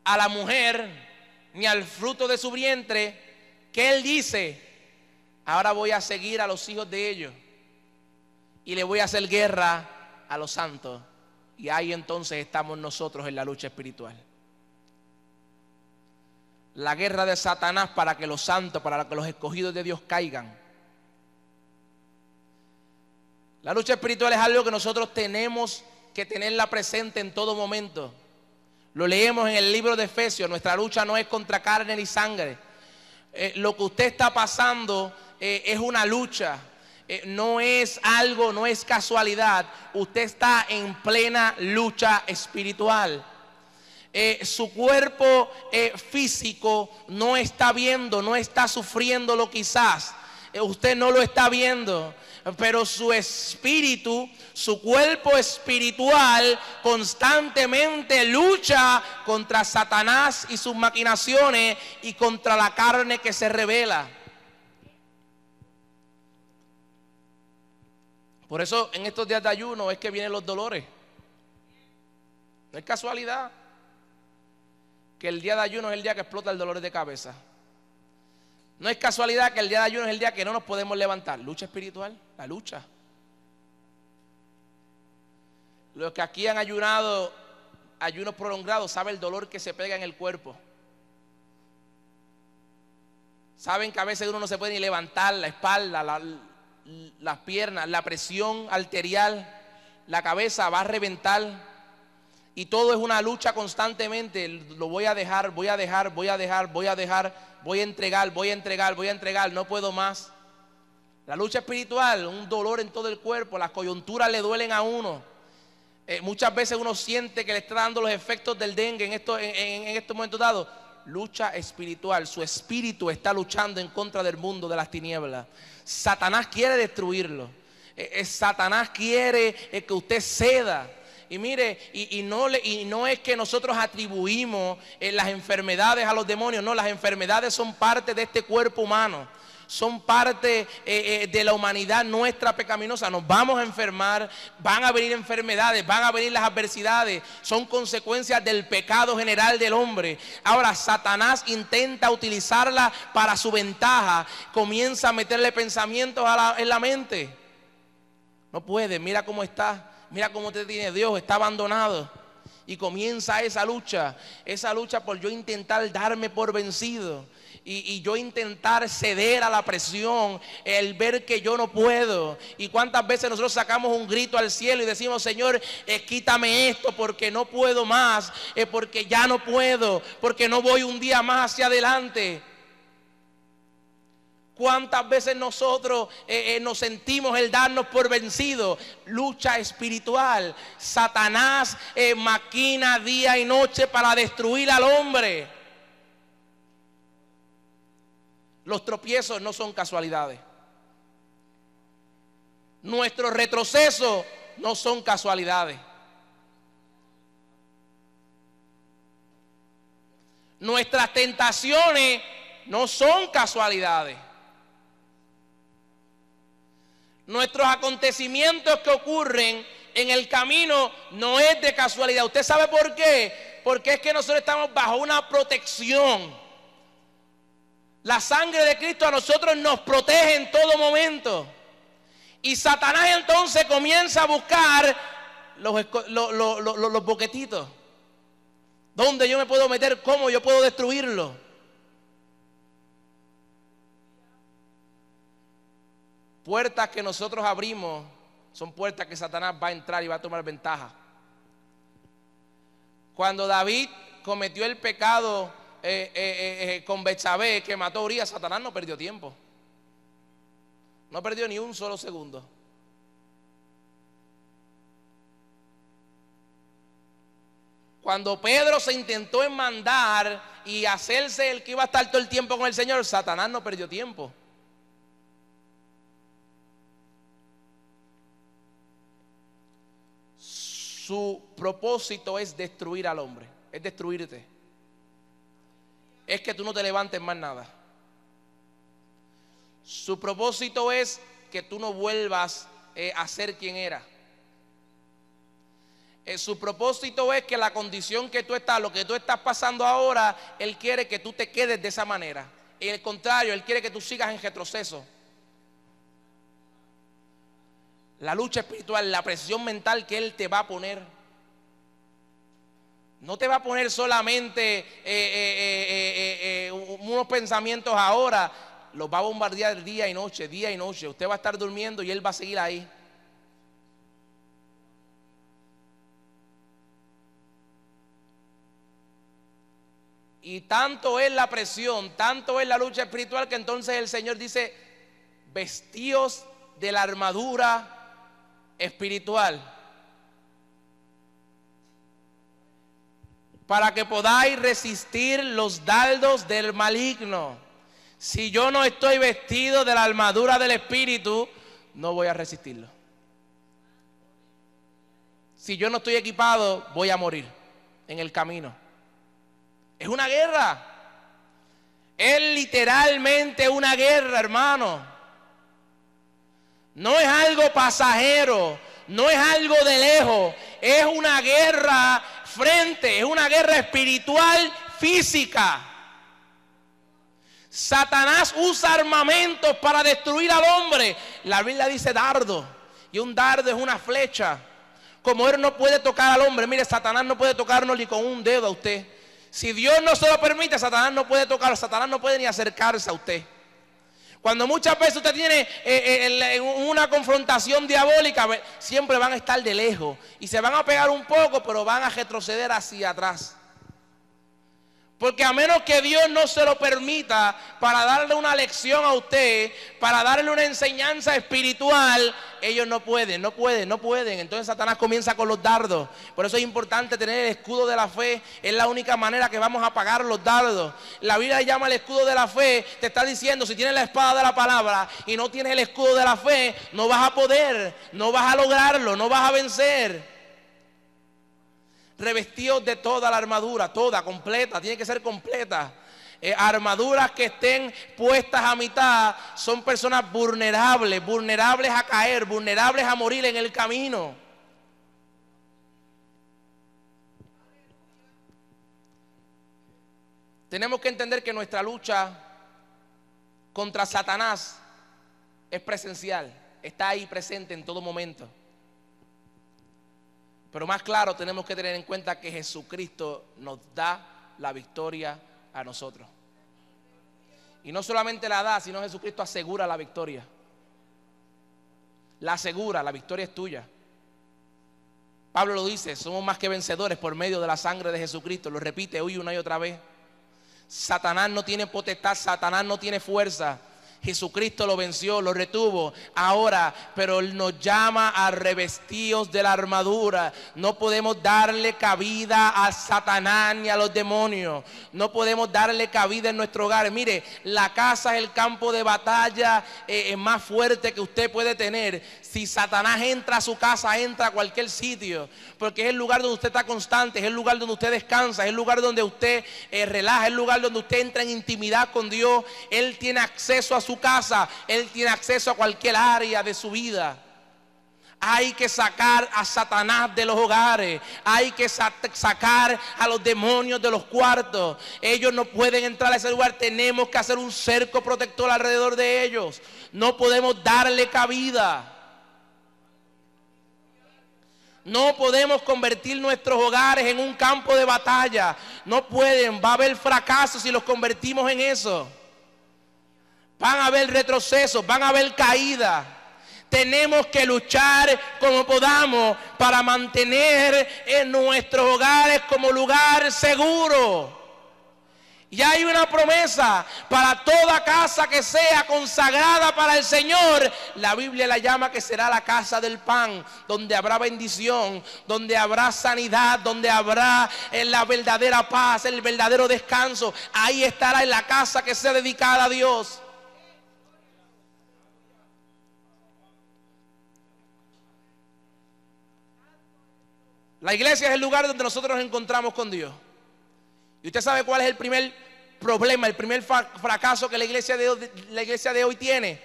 a la mujer ni al fruto de su vientre, que él dice: ahora voy a seguir a los hijos de ellos y le voy a hacer guerra a los santos. Y ahí entonces estamos nosotros en la lucha espiritual. La guerra de Satanás para que los santos, para que los escogidos de Dios caigan. La lucha espiritual es algo que nosotros tenemos que tenerla presente en todo momento. Lo leemos en el libro de Efesios. Nuestra lucha no es contra carne ni sangre. Lo que usted está pasando es una lucha. No es algo, no es casualidad. Usted está en plena lucha espiritual. Su cuerpo físico no está viendo, no está sufriéndolo quizás. usted no lo está viendo, pero su espíritu, su cuerpo espiritual constantemente lucha contra Satanás y sus maquinaciones y contra la carne que se revela. Por eso en estos días de ayuno es que vienen los dolores. No es casualidad que el día de ayuno es el día que explota el dolor de cabeza. No es casualidad que el día de ayuno es el día que no nos podemos levantar. Lucha espiritual, la lucha. Los que aquí han ayunado, ayunos prolongados, saben el dolor que se pega en el cuerpo. Saben que a veces uno no se puede ni levantar la espalda, las piernas, la presión arterial, la cabeza va a reventar. Y todo es una lucha constantemente. Lo voy a dejar, voy a dejar, voy a dejar, voy a dejar, voy a entregar, voy a entregar, voy a entregar, no puedo más. La lucha espiritual, un dolor en todo el cuerpo, las coyunturas le duelen a uno. Muchas veces uno siente que le está dando los efectos del dengue en estos momentos dados. Lucha espiritual, su espíritu está luchando en contra del mundo de las tinieblas. Satanás quiere destruirlo. Satanás quiere que usted ceda. Y mire, y no es que nosotros atribuimos las enfermedades a los demonios. No, las enfermedades son parte de este cuerpo humano. Son parte de la humanidad nuestra pecaminosa. Nos vamos a enfermar, van a venir enfermedades, van a venir las adversidades. Son consecuencias del pecado general del hombre. Ahora Satanás intenta utilizarla para su ventaja. Comienza a meterle pensamientos en la mente. No puede, mira cómo está. Mira cómo te tiene Dios, está abandonado. Y comienza esa lucha por yo intentar darme por vencido. Y yo intentar ceder a la presión, el ver que yo no puedo. Y cuántas veces nosotros sacamos un grito al cielo y decimos: Señor, quítame esto porque no puedo más, porque ya no puedo, porque no voy un día más hacia adelante. ¿Cuántas veces nosotros nos sentimos el darnos por vencido? Lucha espiritual. Satanás maquina día y noche para destruir al hombre. Los tropiezos no son casualidades. Nuestros retrocesos no son casualidades. Nuestras tentaciones no son casualidades. Nuestros acontecimientos que ocurren en el camino no es de casualidad. ¿Usted sabe por qué? Porque es que nosotros estamos bajo una protección. La sangre de Cristo a nosotros nos protege en todo momento. Y Satanás entonces comienza a buscar los boquetitos. ¿Dónde yo me puedo meter? ¿Cómo yo puedo destruirlo? Puertas que nosotros abrimos son puertas que Satanás va a entrar y va a tomar ventaja. Cuando David cometió el pecado con Betsabé, que mató a Urías, Satanás no perdió tiempo. No perdió ni un solo segundo. Cuando Pedro se intentó enmandar y hacerse el que iba a estar todo el tiempo con el Señor, Satanás no perdió tiempo. Su propósito es destruir al hombre, es destruirte. Es que tú no te levantes más nada. Su propósito es que tú no vuelvas a ser quien era. Su propósito es que la condición que tú estás, lo que tú estás pasando ahora, Él quiere que tú te quedes de esa manera. Y al contrario, Él quiere que tú sigas en retroceso. La lucha espiritual, la presión mental que Él te va a poner. No te va a poner solamente unos pensamientos ahora. Los va a bombardear día y noche, día y noche. Usted va a estar durmiendo y Él va a seguir ahí. Y tanto es la presión, tanto es la lucha espiritual, que entonces el Señor dice: vestíos de la armadura espiritual, para que podáis resistir los dardos del maligno. Si yo no estoy vestido de la armadura del Espíritu, no voy a resistirlo. Si yo no estoy equipado, voy a morir en el camino. Es una guerra. Es literalmente una guerra, hermano. No es algo pasajero, no es algo de lejos. Es una guerra es una guerra espiritual, física. Satanás usa armamentos para destruir al hombre. La Biblia dice dardo, y un dardo es una flecha. Como él no puede tocar al hombre, mire, Satanás no puede tocarnos ni con un dedo a usted. Si Dios no se lo permite, Satanás no puede tocarlo, Satanás no puede ni acercarse a usted. Cuando muchas veces usted tiene una confrontación diabólica, siempre van a estar de lejos y se van a pegar un poco, pero van a retroceder hacia atrás. Porque a menos que Dios no se lo permita para darle una lección a usted, para darle una enseñanza espiritual, ellos no pueden. Entonces Satanás comienza con los dardos. Por eso es importante tener el escudo de la fe. Es la única manera que vamos a apagar los dardos. La Biblia llama el escudo de la fe. Te está diciendo, si tienes la espada de la palabra y no tienes el escudo de la fe, no vas a poder, no vas a lograrlo, no vas a vencer. Revestidos de toda la armadura, toda, completa, tiene que ser completa. Armaduras que estén puestas a mitad son personas vulnerables a caer, vulnerables a morir en el camino. Tenemos que entender que nuestra lucha contra Satanás es presencial, está ahí presente en todo momento. Pero más claro, tenemos que tener en cuenta que Jesucristo nos da la victoria a nosotros. Y no solamente la da, sino Jesucristo asegura la victoria. La asegura, la victoria es tuya. Pablo lo dice, somos más que vencedores por medio de la sangre de Jesucristo. Lo repite hoy una y otra vez. Satanás no tiene potestad, Satanás no tiene fuerza. Jesucristo lo venció, lo retuvo. Ahora, pero Él nos llama a revestidos de la armadura. No podemos darle cabida a Satanás ni a los demonios. No podemos darle cabida en nuestro hogar. Mire, la casa es el campo de batalla más fuerte que usted puede tener. Si Satanás entra a su casa, entra a cualquier sitio, porque es el lugar donde usted está constante, es el lugar donde usted descansa, es el lugar donde usted relaja, es el lugar donde usted entra en intimidad con Dios. Él tiene acceso a su casa, Él tiene acceso a cualquier área de su vida. Hay que sacar a Satanás de los hogares. Hay que sacar a los demonios de los cuartos. Ellos no pueden entrar a ese lugar. Tenemos que hacer un cerco protector alrededor de ellos. No podemos darle cabida. No podemos convertir nuestros hogares en un campo de batalla. No pueden. Va a haber fracaso si los convertimos en eso. Van a haber retrocesos, van a haber caídas. Tenemos que luchar como podamos para mantener en nuestros hogares como lugar seguro. Y hay una promesa para toda casa que sea consagrada para el Señor. La Biblia la llama que será la casa del pan, donde habrá bendición, donde habrá sanidad, donde habrá la verdadera paz, el verdadero descanso. Ahí estará en la casa que sea dedicada a Dios. La iglesia es el lugar donde nosotros nos encontramos con Dios. Y usted sabe cuál es el primer problema, el primer fracaso que la iglesia de hoy tiene.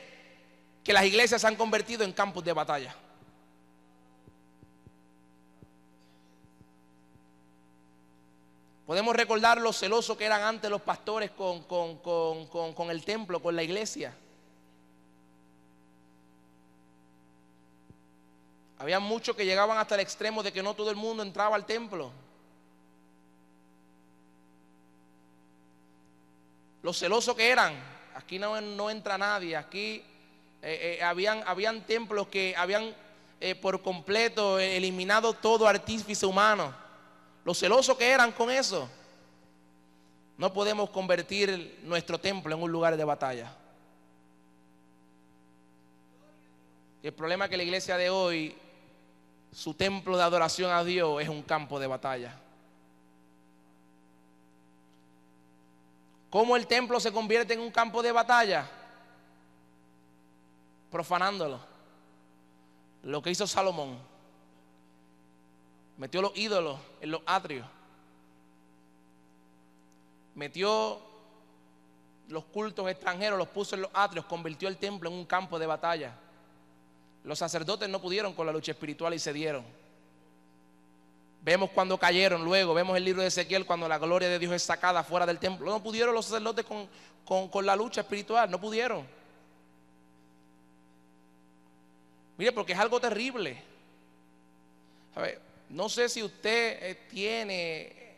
Que las iglesias se han convertido en campos de batalla. Podemos recordar lo celosos que eran antes los pastores con el templo, con la iglesia. Había muchos que llegaban hasta el extremo de que no todo el mundo entraba al templo. Los celosos que eran, aquí no entra nadie. Aquí habían templos que habían por completo eliminado todo artífice humano. Los celosos que eran con eso. No podemos convertir nuestro templo en un lugar de batalla. El problema es que la iglesia de hoy, su templo de adoración a Dios es un campo de batalla. ¿Cómo el templo se convierte en un campo de batalla? Profanándolo. Lo que hizo Salomón. Metió los ídolos en los atrios. Metió los cultos extranjeros, los puso en los atrios, convirtió el templo en un campo de batalla. Los sacerdotes no pudieron con la lucha espiritual y cedieron. Vemos cuando cayeron luego, vemos el libro de Ezequiel cuando la gloria de Dios es sacada fuera del templo. No pudieron los sacerdotes con la lucha espiritual, no pudieron. Mire, porque es algo terrible. A ver, no sé si usted tiene,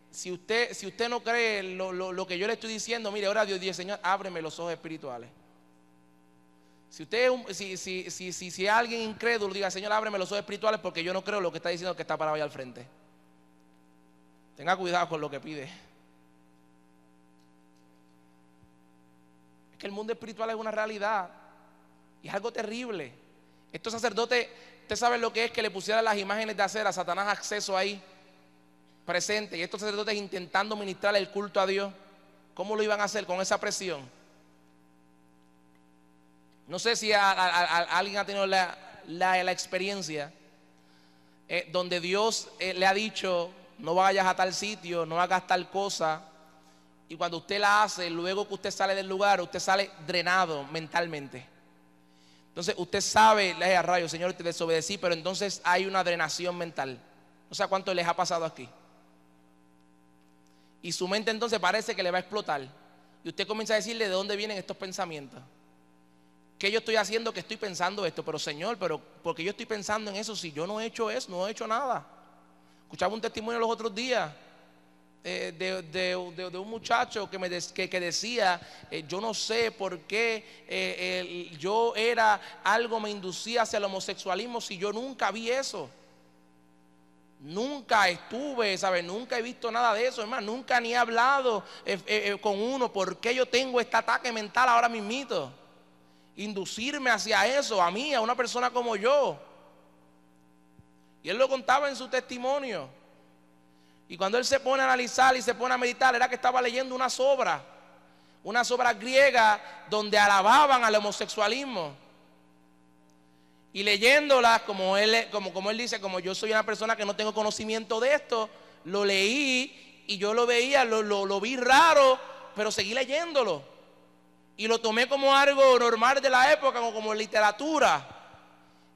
si usted no cree lo que yo le estoy diciendo, mire, ahora Dios dice, Señor, ábreme los ojos espirituales. Si usted, si alguien incrédulo diga, Señor, ábreme los ojos espirituales porque yo no creo lo que está diciendo que está parado allá al frente. Tenga cuidado con lo que pide. Es que el mundo espiritual es una realidad y es algo terrible. Estos sacerdotes, usted sabe lo que es que le pusieran las imágenes de acera a Satanás acceso ahí presente, y estos sacerdotes intentando ministrar el culto a Dios. ¿Cómo lo iban a hacer con esa presión? No sé si alguien ha tenido la experiencia donde Dios le ha dicho, no vayas a tal sitio, no hagas tal cosa, y cuando usted la hace, luego que usted sale del lugar, usted sale drenado mentalmente. Entonces usted sabe, a rayos, Señor, te desobedecí, pero entonces hay una drenación mental. No sé cuánto les ha pasado aquí. Y su mente entonces parece que le va a explotar. Y usted comienza a decirle de dónde vienen estos pensamientos. ¿Qué yo estoy haciendo que estoy pensando esto? Pero Señor, ¿por qué yo estoy pensando en eso si yo no he hecho eso, no he hecho nada? Escuchaba un testimonio los otros días de un muchacho que decía, yo no sé por qué yo algo me inducía hacia el homosexualismo si yo nunca vi eso. Nunca estuve, ¿sabes? Nunca he visto nada de eso, hermano. Nunca ni he hablado con uno. ¿Por qué yo tengo este ataque mental ahora mismito? Inducirme hacia eso, a mí, a una persona como yo. Y él lo contaba en su testimonio. Y cuando él se pone a analizar y se pone a meditar, era que estaba leyendo unas obras griegas donde alababan al homosexualismo. Y leyéndolas, como él dice, como yo soy una persona que no tengo conocimiento de esto, lo leí y yo lo veía, lo vi raro, pero seguí leyéndolo. Y lo tomé como algo normal de la época, como literatura.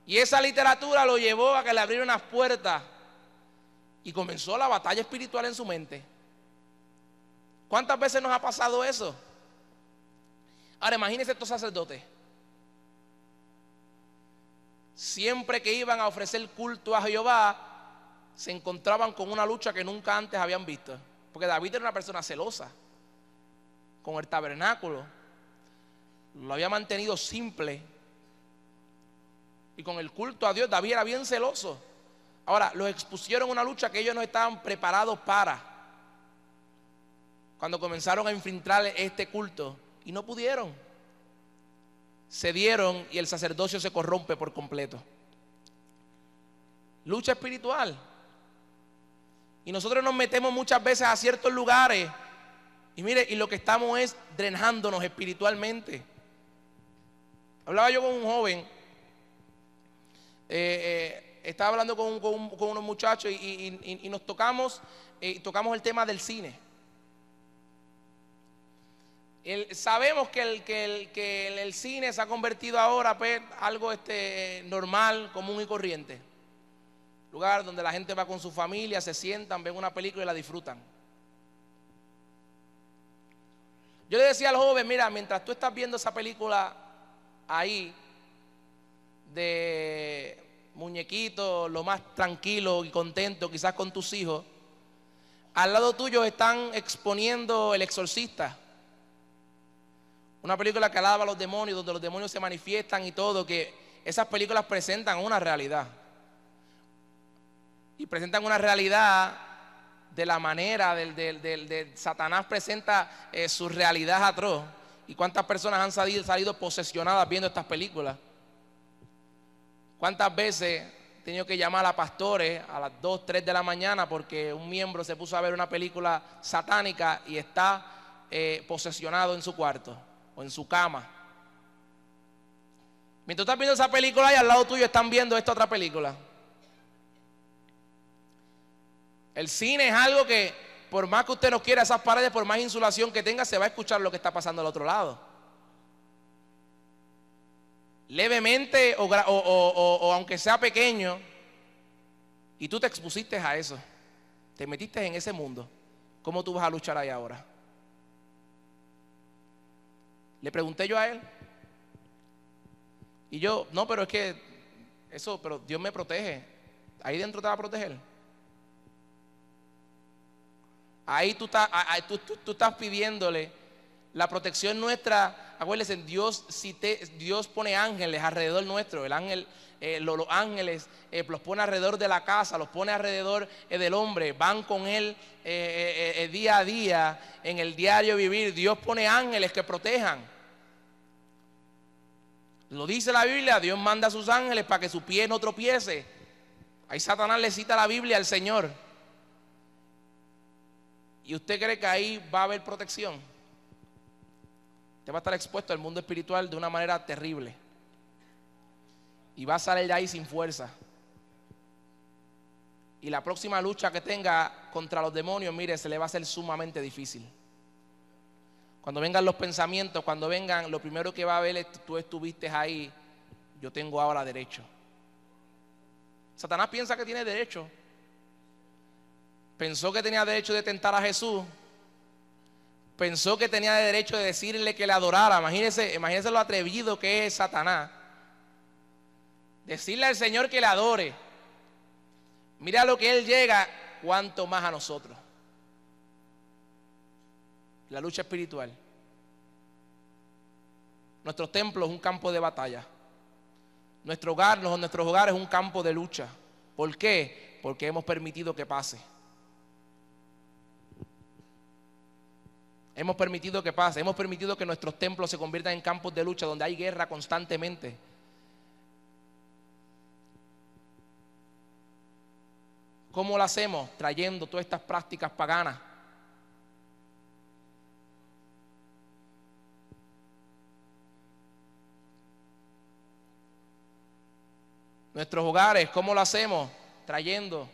Y esa literatura lo llevó a que le abrieran unas puertas. Y comenzó la batalla espiritual en su mente. ¿Cuántas veces nos ha pasado eso? Ahora imagínense estos sacerdotes. Siempre que iban a ofrecer culto a Jehová, se encontraban con una lucha que nunca antes habían visto. Porque David era una persona celosa. Con el tabernáculo lo había mantenido simple. Y con el culto a Dios, David era bien celoso. Ahora, los expusieron a una lucha que ellos no estaban preparados para. Cuando comenzaron a infiltrar este culto, y no pudieron. Cedieron y el sacerdocio se corrompe por completo. Lucha espiritual. Y nosotros nos metemos muchas veces a ciertos lugares. Y mire, y lo que estamos es drenándonos espiritualmente. Hablaba yo con un joven. Estaba hablando con unos muchachos y nos tocamos el tema del cine. Sabemos que el cine se ha convertido ahora pues, algo normal, común y corriente. Lugar donde la gente va con su familia, se sientan, ven una película y la disfrutan. Yo le decía al joven, mira, mientras tú estás viendo esa película ahí, de muñequitos, lo más tranquilo y contento, quizás con tus hijos, al lado tuyo están exponiendo El Exorcista. Una película que alaba a los demonios, donde los demonios se manifiestan y todo, que esas películas presentan una realidad. Y presentan una realidad de la manera de Satanás presenta su realidad atroz. ¿Y cuántas personas han salido posesionadas viendo estas películas? ¿Cuántas veces tenido que llamar a pastores a las 2, 3 de la mañana porque un miembro se puso a ver una película satánica y está posesionado en su cuarto o en su cama. Mientras tú estás viendo esa película y al lado tuyo están viendo esta otra película. El cine es algo que por más que usted no quiera esas paredes, por más insulación que tenga, se va a escuchar lo que está pasando al otro lado. Levemente o aunque sea pequeño, y tú te expusiste a eso, te metiste en ese mundo, ¿cómo tú vas a luchar ahí ahora? Le pregunté yo a él, y yo, no, pero es que eso, pero Dios me protege. Ahí dentro te va a proteger. Ahí tú estás pidiéndole la protección nuestra. Acuérdense, Dios pone ángeles alrededor nuestro. El ángel, los ángeles los pone alrededor de la casa, los pone alrededor del hombre. Van con él día a día en el diario vivir. Dios pone ángeles que protejan. Lo dice la Biblia, Dios manda a sus ángeles para que su pie no tropiece. Ahí Satanás le cita la Biblia al Señor. ¿Y usted cree que ahí va a haber protección? Usted va a estar expuesto al mundo espiritual de una manera terrible. Y va a salir de ahí sin fuerza. Y la próxima lucha que tenga contra los demonios, mire, se le va a hacer sumamente difícil. Cuando vengan los pensamientos, cuando vengan, lo primero que va a ver es: tú estuviste ahí, yo tengo ahora derecho. Satanás piensa que tiene derecho. Pensó que tenía derecho de tentar a Jesús. Pensó que tenía derecho de decirle que le adorara. Imagínense lo atrevido que es Satanás. Decirle al Señor que le adore. Mira a lo que Él llega, cuanto más a nosotros. La lucha espiritual. Nuestro templo es un campo de batalla. Nuestros hogares es un campo de lucha. ¿Por qué? Porque hemos permitido que pase. Hemos permitido que pase. Hemos permitido que nuestros templos se conviertan en campos de lucha donde hay guerra constantemente. ¿Cómo lo hacemos? Trayendo todas estas prácticas paganas. Nuestros hogares, ¿cómo lo hacemos? Trayendo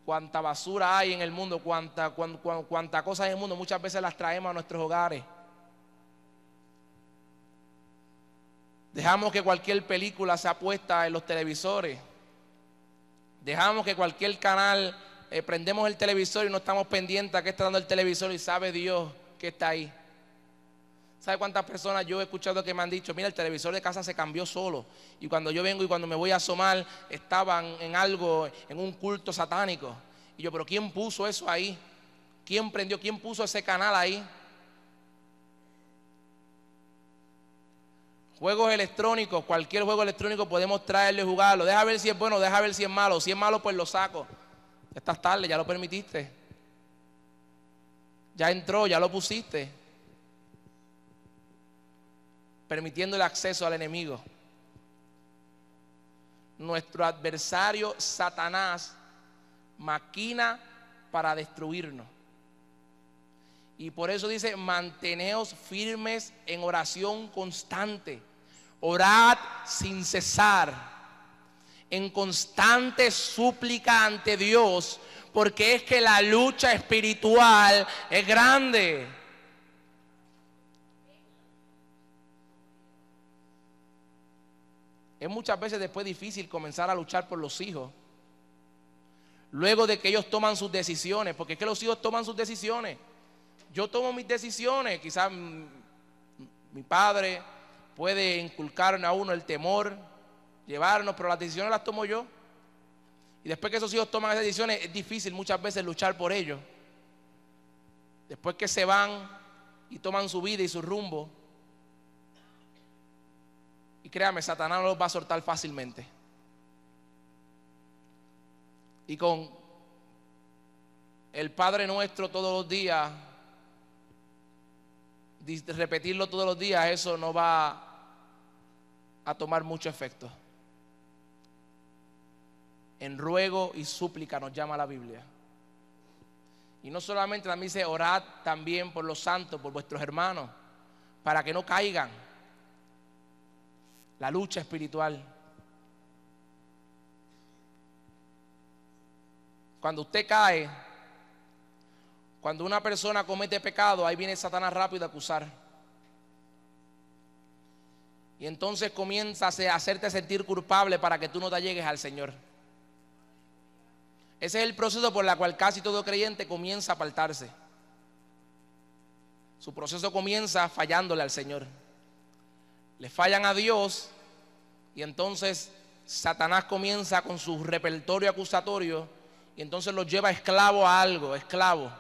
cuánta basura hay en el mundo, cuánta cosas en el mundo, muchas veces las traemos a nuestros hogares. Dejamos que cualquier película sea puesta en los televisores. Dejamos que cualquier canal, prendemos el televisor y no estamos pendientes a qué está dando el televisor y sabe Dios que está ahí. ¿Sabe cuántas personas yo he escuchado que me han dicho: mira, el televisor de casa se cambió solo, y cuando yo vengo y cuando me voy a asomar estaban en algo, en un culto satánico? Y yo, pero ¿quién puso eso ahí? ¿Quién prendió? ¿Quién puso ese canal ahí? Juegos electrónicos, cualquier juego electrónico podemos traerle y jugarlo. Deja ver si es bueno, deja ver si es malo. Si es malo, pues lo saco. Ya estás tarde, ya lo permitiste. Ya entró, ya lo pusiste. Permitiendo el acceso al enemigo. Nuestro adversario Satanás maquina para destruirnos. Y por eso dice: manteneos firmes en oración constante, orad sin cesar, en constante súplica ante Dios, porque es que la lucha espiritual es grande. Es muchas veces después difícil comenzar a luchar por los hijos, luego de que ellos toman sus decisiones, porque es que los hijos toman sus decisiones. Yo tomo mis decisiones, quizás mi padre puede inculcarnos a uno el temor, llevarnos, pero las decisiones las tomo yo. Y después que esos hijos toman esas decisiones, es difícil muchas veces luchar por ellos. Después que se van y toman su vida y su rumbo. Y créame, Satanás no los va a soltar fácilmente. Y con el Padre Nuestro todos los días, repetirlo todos los días, eso no va a tomar mucho efecto. en ruego y súplica, nos llama la Biblia. Y no solamente también dice, orad también por los santos, por vuestros hermanos, para que no caigan. La lucha espiritual. Cuando usted cae, cuando una persona comete pecado, ahí viene Satanás rápido a acusar. Y entonces comienza a hacerte sentir culpable para que tú no te allegues al Señor. Ese es el proceso por el cual casi todo creyente comienza a apartarse. Su proceso comienza fallándole al Señor. Le fallan a Dios y entonces Satanás comienza con su repertorio acusatorio y entonces los lleva esclavos a algo, esclavos.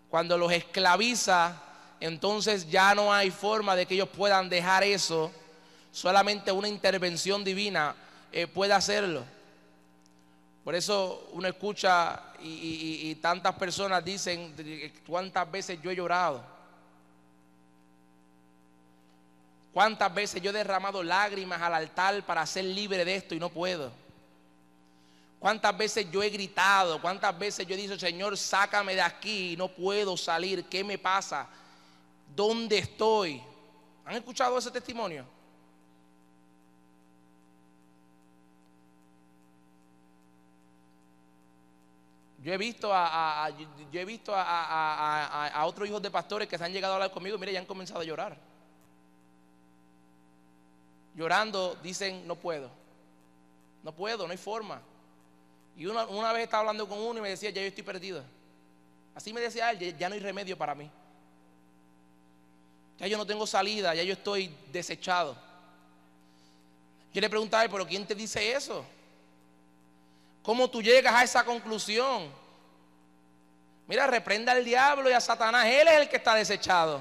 Cuando los esclaviza, entonces ya no hay forma de que ellos puedan dejar eso. Solamente una intervención divina puede hacerlo. Por eso uno escucha y tantas personas dicen cuántas veces yo he llorado, cuántas veces yo he derramado lágrimas al altar para ser libre de esto y no puedo. Cuántas veces yo he gritado, cuántas veces yo he dicho, Señor, sácame de aquí, no puedo salir, ¿qué me pasa? ¿Dónde estoy? ¿Han escuchado ese testimonio? Yo he visto a otros hijos de pastores que se han llegado a hablar conmigo y mira, ya han comenzado a llorar. Llorando dicen, no puedo, no hay forma. Y una vez estaba hablando con uno y me decía, ya yo estoy perdido. Así me decía él, ya no hay remedio para mí. Ya yo no tengo salida, ya yo estoy desechado. Yo le preguntaba, pero ¿quién te dice eso? ¿Cómo tú llegas a esa conclusión? Mira, reprenda al diablo y a Satanás. Él es el que está desechado.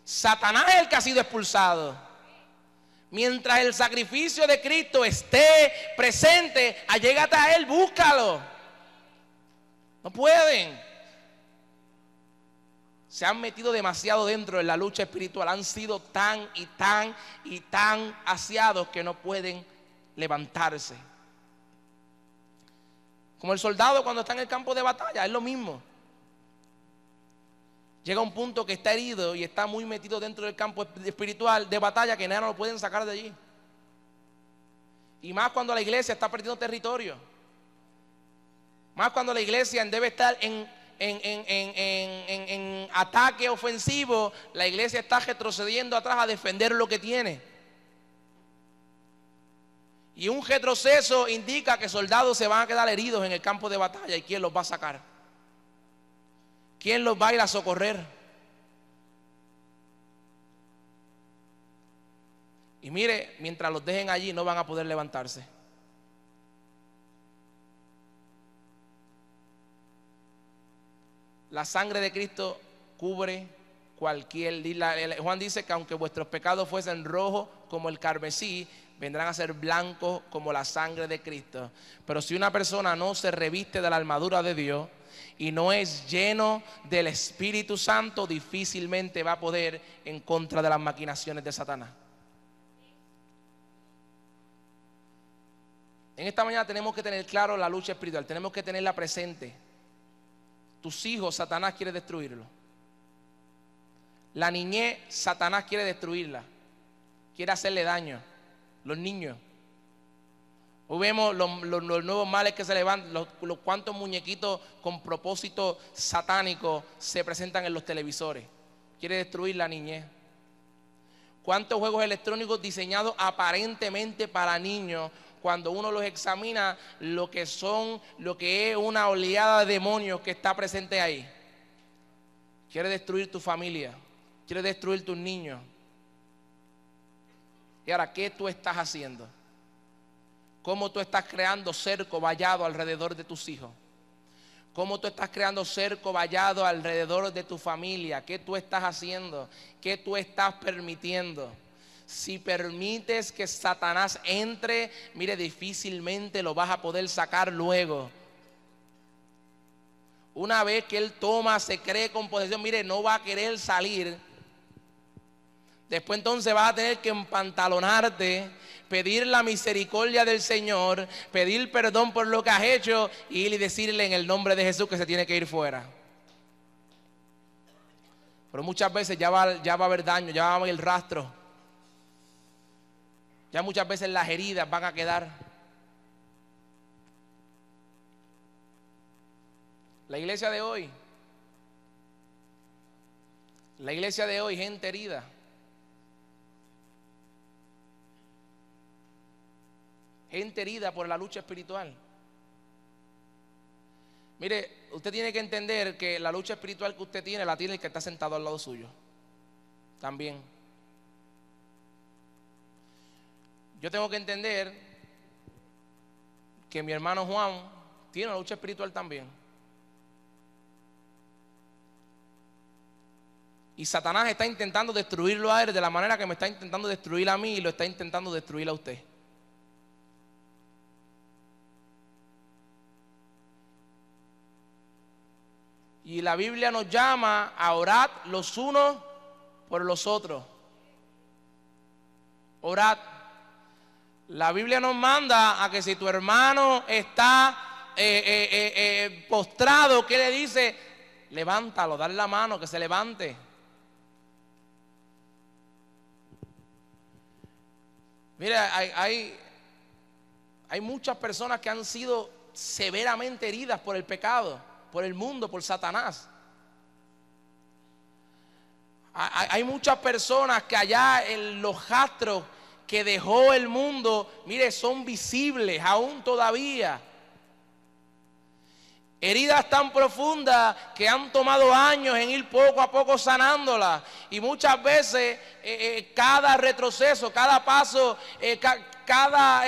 Satanás es el que ha sido expulsado. Mientras el sacrificio de Cristo esté presente, allégate a Él, búscalo. No pueden. Se han metido demasiado dentro de la lucha espiritual. Han sido tan asiados que no pueden levantarse. Como el soldado cuando está en el campo de batalla, es lo mismo. Llega un punto que está herido y está muy metido dentro del campo espiritual de batalla que nada no lo pueden sacar de allí. Y más cuando la iglesia está perdiendo territorio. Más cuando la iglesia debe estar en ataque ofensivo, la iglesia está retrocediendo atrás a defender lo que tiene. Y un retroceso indica que soldados se van a quedar heridos en el campo de batalla. ¿Y quién los va a sacar? ¿Quién los va a ir a socorrer? Y mire, mientras los dejen allí no van a poder levantarse. La sangre de Cristo cubre cualquier. Juan dice que aunque vuestros pecados fuesen rojos como el carmesí, vendrán a ser blancos como la sangre de Cristo. Pero si una persona no se reviste de la armadura de Dios y no es lleno del Espíritu Santo, difícilmente va a poder en contra de las maquinaciones de Satanás. En esta mañana tenemos que tener claro la lucha espiritual, tenemos que tenerla presente. Tus hijos, Satanás quiere destruirlos. La niñez, Satanás quiere destruirla, quiere hacerle daño. Los niños. Hoy vemos los nuevos males que se levantan, los cuantos muñequitos con propósito satánico se presentan en los televisores. Quiere destruir la niñez. ¿Cuántos juegos electrónicos diseñados aparentemente para niños, cuando uno los examina, lo que es una oleada de demonios que está presente ahí? Quiere destruir tu familia, quiere destruir tus niños. Y ahora, ¿qué tú estás haciendo? ¿Cómo tú estás creando cerco vallado alrededor de tus hijos? ¿Cómo tú estás creando cerco vallado alrededor de tu familia? ¿Qué tú estás haciendo? ¿Qué tú estás permitiendo? Si permites que Satanás entre, mire, difícilmente lo vas a poder sacar luego. Una vez que él toma, se cree con posesión, mire, no va a querer salir. Después entonces vas a tener que empantalonarte, pedir la misericordia del Señor, pedir perdón por lo que has hecho y ir y decirle en el nombre de Jesús que se tiene que ir fuera. Pero muchas veces ya va a haber daño, ya va a haber el rastro. Ya muchas veces las heridas van a quedar. La iglesia de hoy, gente herida. Gente herida por la lucha espiritual. Mire, usted tiene que entender que la lucha espiritual que usted tiene, la tiene el que está sentado al lado suyo. También. Yo tengo que entender que mi hermano Juan tiene una lucha espiritual también. Y Satanás está intentando destruirlo a él de la manera que me está intentando destruir a mí y lo está intentando destruir a usted. Y la Biblia nos llama a orar los unos por los otros. Orad. La Biblia nos manda a que si tu hermano está postrado, ¿qué le dice? Levántalo, dale la mano, que se levante. Mira, hay muchas personas que han sido severamente heridas por el pecado, por el mundo, por Satanás. Hay muchas personas que allá en los rastros que dejó el mundo, mire, son visibles aún todavía. Heridas tan profundas que han tomado años en ir poco a poco sanándolas. Y muchas veces cada retroceso, cada paso, cada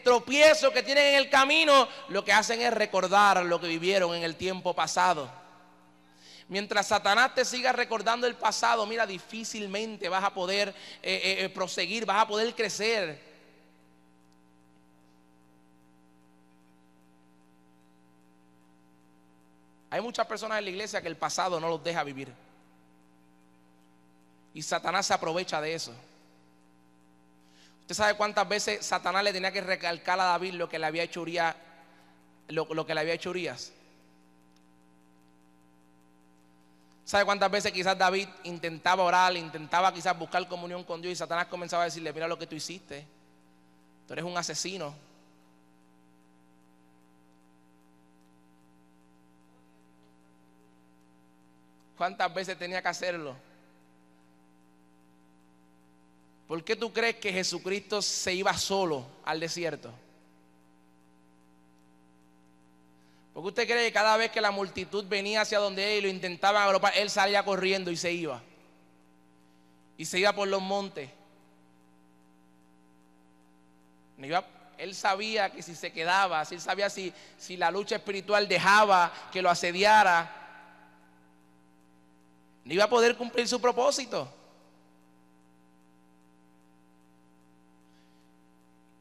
tropiezo que tienen en el camino, lo que hacen es recordar lo que vivieron en el tiempo pasado. Mientras Satanás te siga recordando el pasado, mira, difícilmente vas a poder proseguir, vas a poder crecer. Hay muchas personas en la iglesia que el pasado no los deja vivir. Y Satanás se aprovecha de eso. ¿Usted sabe cuántas veces Satanás le tenía que recalcar a David lo que le había hecho Urías? Lo que le había hecho Urías. ¿Sabe cuántas veces quizás David intentaba orar, intentaba quizás buscar comunión con Dios y Satanás comenzaba a decirle, mira lo que tú hiciste, tú eres un asesino? ¿Cuántas veces tenía que hacerlo? ¿Por qué tú crees que Jesucristo se iba solo al desierto? Porque usted cree que cada vez que la multitud venía hacia donde él y lo intentaban agrupar, él salía corriendo y se iba. Y se iba por los montes. Él sabía que si se quedaba, él sabía si la lucha espiritual dejaba que lo asediara, no iba a poder cumplir su propósito.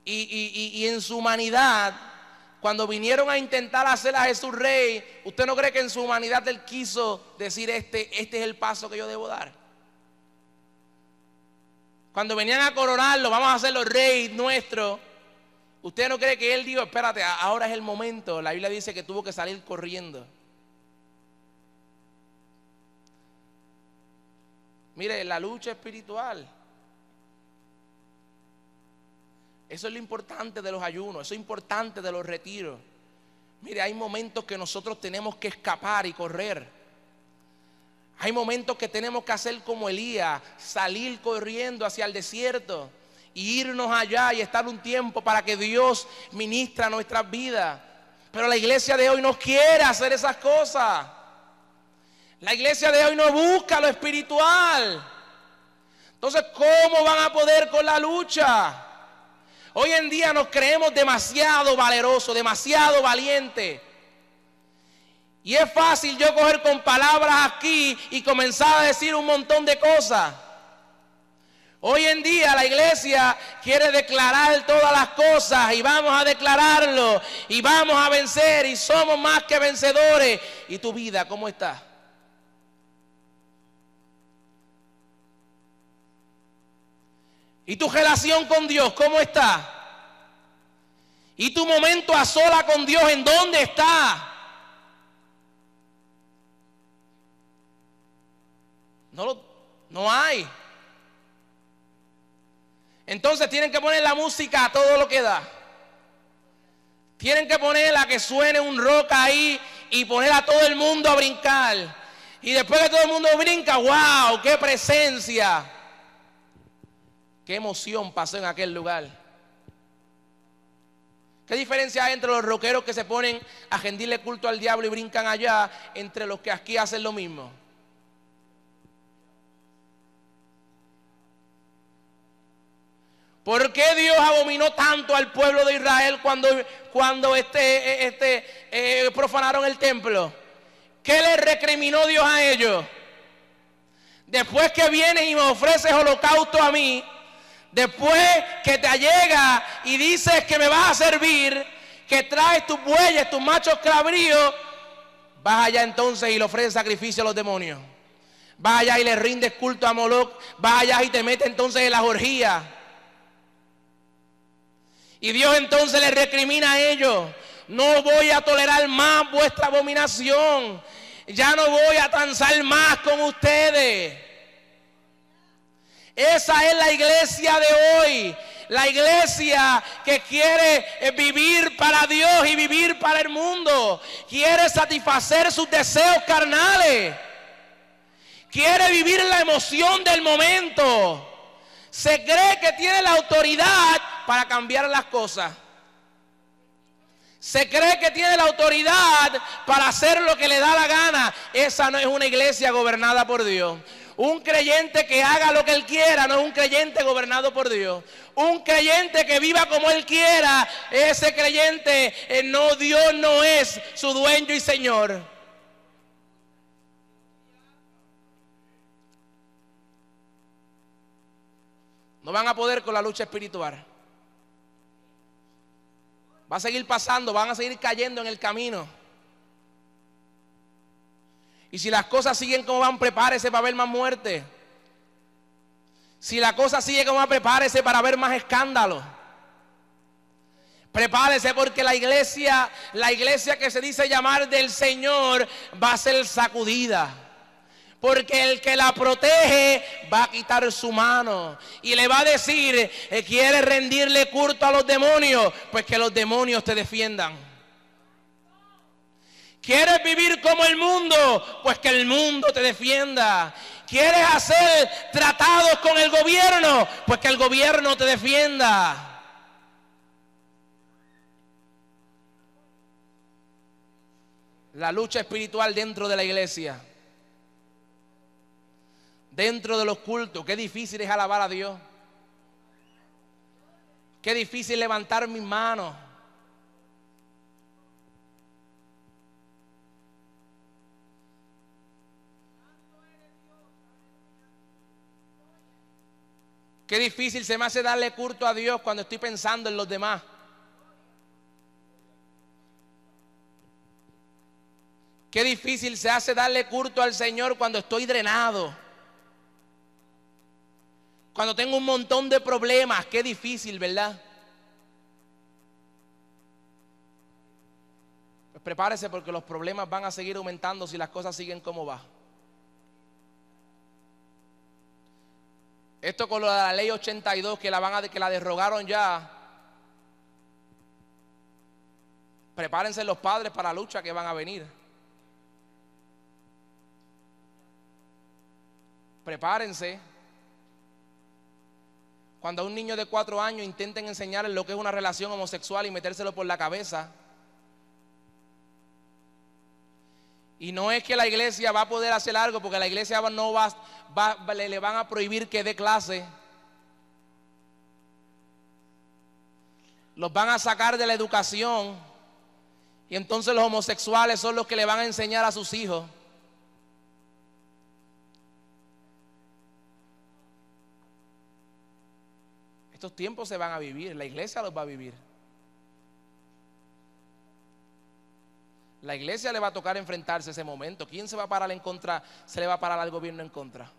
Y en su humanidad, cuando vinieron a intentar hacer a Jesús rey, ¿usted no cree que en su humanidad él quiso decir este es el paso que yo debo dar? Cuando venían a coronarlo, vamos a hacerlo rey nuestro, ¿usted no cree que él dijo, espérate, ahora es el momento? La Biblia dice que tuvo que salir corriendo. Mire, la lucha espiritual, eso es lo importante de los ayunos, eso es importante de los retiros. Mire, hay momentos que nosotros tenemos que escapar y correr. Hay momentos que tenemos que hacer como Elías, salir corriendo hacia el desierto y irnos allá y estar un tiempo para que Dios ministra nuestras vidas. Pero la iglesia de hoy no quiere hacer esas cosas. La iglesia de hoy no busca lo espiritual. Entonces, ¿cómo van a poder con la lucha? Hoy en día nos creemos demasiado valerosos, demasiado valientes. Y es fácil yo coger con palabras aquí y comenzar a decir un montón de cosas. Hoy en día la iglesia quiere declarar todas las cosas y vamos a declararlo y vamos a vencer y somos más que vencedores. ¿Y tu vida cómo está? ¿Y tu relación con Dios cómo está? ¿Y tu momento a sola con Dios en dónde está? No hay. Entonces tienen que poner la música a todo lo que da. Tienen que poner a que suene un rock ahí y poner a todo el mundo a brincar. Y después que todo el mundo brinca, ¡wow! ¡Qué presencia! ¡Qué emoción pasó en aquel lugar! ¿Qué diferencia hay entre los rockeros que se ponen a rendirle culto al diablo y brincan allá, entre los que aquí hacen lo mismo? ¿Por qué Dios abominó tanto al pueblo de Israel cuando profanaron el templo? ¿Qué le recriminó Dios a ellos? Después que vienes y me ofreces holocausto a mí, después que te allegas y dices que me vas a servir, que traes tus bueyes, tus machos cabríos, vas allá entonces y le ofreces sacrificio a los demonios. Vas allá y le rindes culto a Moloch, vas allá y te metes entonces en las orgías. Y Dios entonces le recrimina a ellos: no voy a tolerar más vuestra abominación, ya no voy a transar más con ustedes. Esa es la iglesia de hoy, la iglesia que quiere vivir para Dios y vivir para el mundo, quiere satisfacer sus deseos carnales, quiere vivir la emoción del momento. Se cree que tiene la autoridad para cambiar las cosas. Se cree que tiene la autoridad para hacer lo que le da la gana. Esa no es una iglesia gobernada por Dios. Un creyente que haga lo que él quiera no es un creyente gobernado por Dios. Un creyente que viva como él quiera, ese creyente, Dios no es su dueño y señor. No van a poder con la lucha espiritual. Va a seguir pasando, van a seguir cayendo en el camino. Y si las cosas siguen como van, prepárese para ver más muerte. Si la cosa sigue como va, prepárese para ver más escándalos. Prepárese porque la iglesia que se dice llamar del Señor va a ser sacudida. Porque el que la protege va a quitar su mano y le va a decir: ¿quiere rendirle culto a los demonios? Pues que los demonios te defiendan. ¿Quieres vivir como el mundo? Pues que el mundo te defienda. ¿Quieres hacer tratados con el gobierno? Pues que el gobierno te defienda. La lucha espiritual dentro de la iglesia, dentro de los cultos. Qué difícil es alabar a Dios. Qué difícil levantar mis manos. Qué difícil se me hace darle culto a Dios cuando estoy pensando en los demás. Qué difícil se hace darle culto al Señor cuando estoy drenado. Cuando tengo un montón de problemas. Qué difícil, ¿verdad? Pues prepárese porque los problemas van a seguir aumentando si las cosas siguen como va. Esto con lo de la ley 82 que la derrogaron ya. Prepárense los padres para la lucha que van a venir. Prepárense. Cuando a un niño de 4 años intenten enseñarle lo que es una relación homosexual y metérselo por la cabeza. Y no es que la iglesia va a poder hacer algo, porque la iglesia le van a prohibir que dé clase. Los van a sacar de la educación. Y entonces los homosexuales son los que le van a enseñar a sus hijos. Estos tiempos se van a vivir, la iglesia los va a vivir. La iglesia le va a tocar enfrentarse a ese momento. ¿Quién se va a parar en contra? Se le va a parar al gobierno en contra.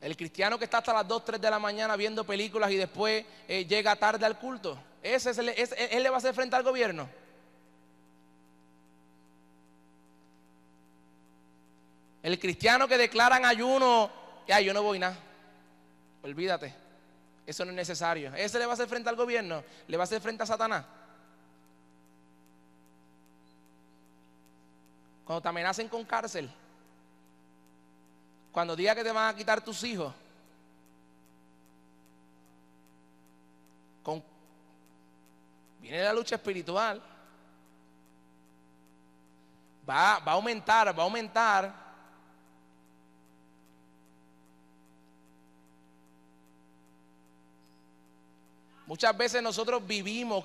El cristiano que está hasta las 2, 3 de la mañana viendo películas y después llega tarde al culto. Él le va a hacer frente al gobierno. El cristiano que declaran ayuno, ya yo no voy nada. Olvídate. Eso no es necesario. ¿Ese le va a hacer frente al gobierno? ¿Le va a hacer frente a Satanás? Cuando te amenacen con cárcel, cuando diga que te van a quitar tus hijos, viene la lucha espiritual. Va a aumentar. Muchas veces nosotros vivimos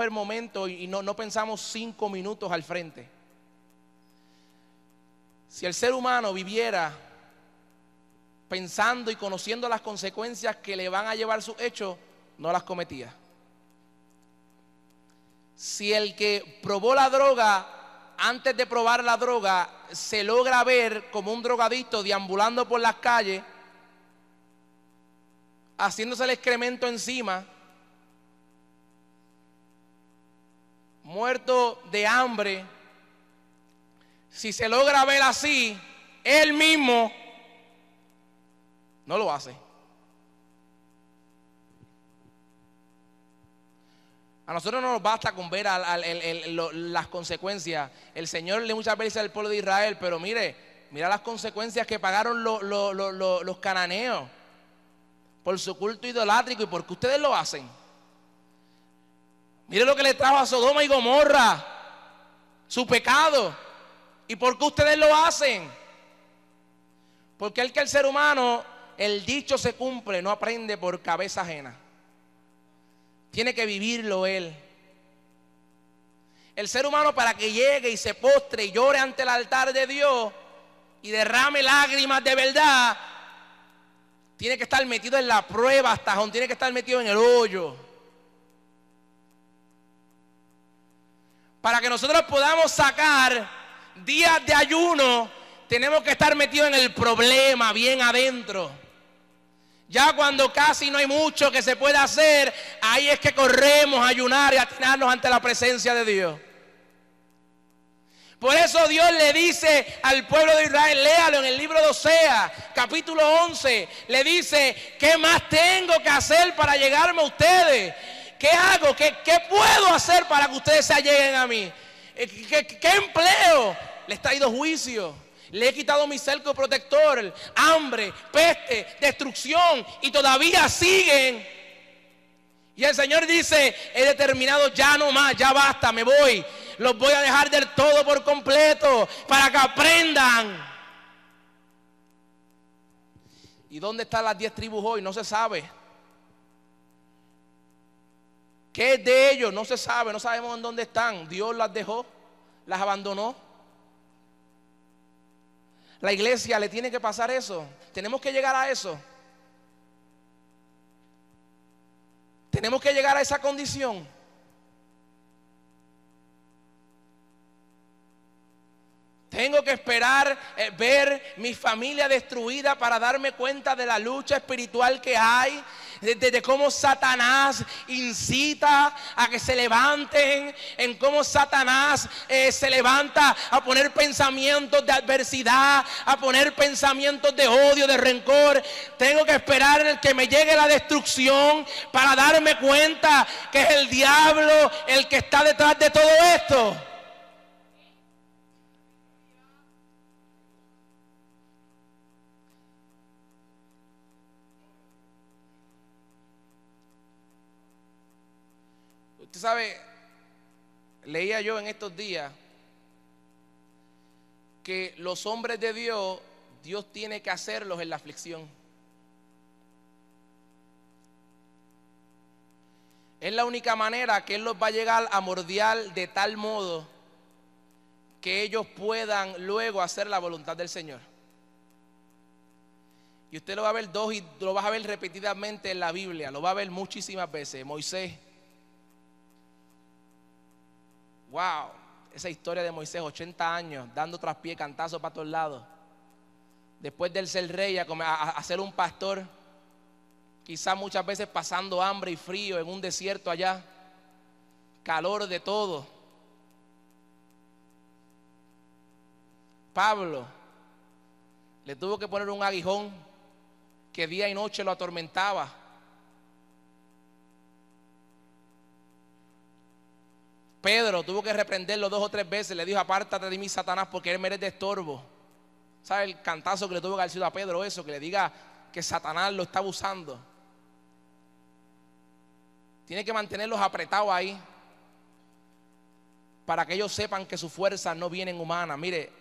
el momento y no pensamos 5 minutos al frente. Si el ser humano viviera pensando y conociendo las consecuencias que le van a llevar sus hechos, no las cometía. Si el que probó la droga, antes de probar la droga, se logra ver como un drogadicto deambulando por las calles, haciéndose el excremento encima, muerto de hambre, si se logra ver así, él mismo no lo hace. A nosotros no nos basta con ver las consecuencias. El Señor le muchas veces al pueblo de Israel, pero mira las consecuencias que pagaron los cananeos por su culto idolátrico. ¿Y por qué ustedes lo hacen? Mire lo que le trajo a Sodoma y Gomorra, su pecado. ¿Y por qué ustedes lo hacen? Porque el ser humano, el dicho se cumple, no aprende por cabeza ajena. Tiene que vivirlo él. El ser humano, para que llegue y se postre y llore ante el altar de Dios y derrame lágrimas de verdad, tiene que estar metido en la prueba, hasta donde tiene que estar metido en el hoyo. Para que nosotros podamos sacar días de ayuno, tenemos que estar metidos en el problema, bien adentro. Ya cuando casi no hay mucho que se pueda hacer, ahí es que corremos a ayunar y a atinarnos ante la presencia de Dios. Por eso Dios le dice al pueblo de Israel, léalo en el libro de Oseas, capítulo 11, le dice, ¿qué más tengo que hacer para llegarme a ustedes? ¿Qué hago? ¿Qué puedo hacer para que ustedes se alleguen a mí? ¿Qué empleo? Les he traído juicio. Le he quitado mi cerco protector, hambre, peste, destrucción, y todavía siguen. Y el Señor dice, he determinado ya no más, ya basta, me voy. Los voy a dejar del todo por completo para que aprendan. ¿Y dónde están las 10 tribus hoy? No se sabe. ¿Qué es de ellos? No se sabe, no sabemos en dónde están. Dios las dejó, las abandonó. La iglesia le tiene que pasar eso. Tenemos que llegar a eso. Tenemos que llegar a esa condición. Tengo que esperar ver mi familia destruida para darme cuenta de la lucha espiritual que hay, de cómo Satanás incita a que se levanten, en cómo Satanás se levanta a poner pensamientos de adversidad, a poner pensamientos de odio, de rencor. Tengo que esperar en el que me llegue la destrucción para darme cuenta que es el diablo el que está detrás de todo esto. Usted sabe, leía yo en estos días que los hombres de Dios, Dios tiene que hacerlos en la aflicción. Es la única manera que Él los va a llegar a mordiar de tal modo que ellos puedan luego hacer la voluntad del Señor. Y usted lo va a ver y lo va a ver repetidamente en la Biblia, lo va a ver muchísimas veces. Moisés. Wow, esa historia de Moisés, 80 años, dando traspié, cantazos para todos lados. después del ser rey, a ser un pastor, quizás muchas veces pasando hambre y frío en un desierto allá, calor de todo. Pablo le tuvo que poner un aguijón que día y noche lo atormentaba. Pedro tuvo que reprenderlo 2 o 3 veces. Le dijo: apártate de mí, Satanás, porque él me eres de estorbo. ¿Sabe el cantazo que le tuvo que haber a Pedro eso? Que le diga que Satanás lo está abusando. Tiene que mantenerlos apretados ahí, para que ellos sepan que sus fuerzas no vienen humanas. Mire,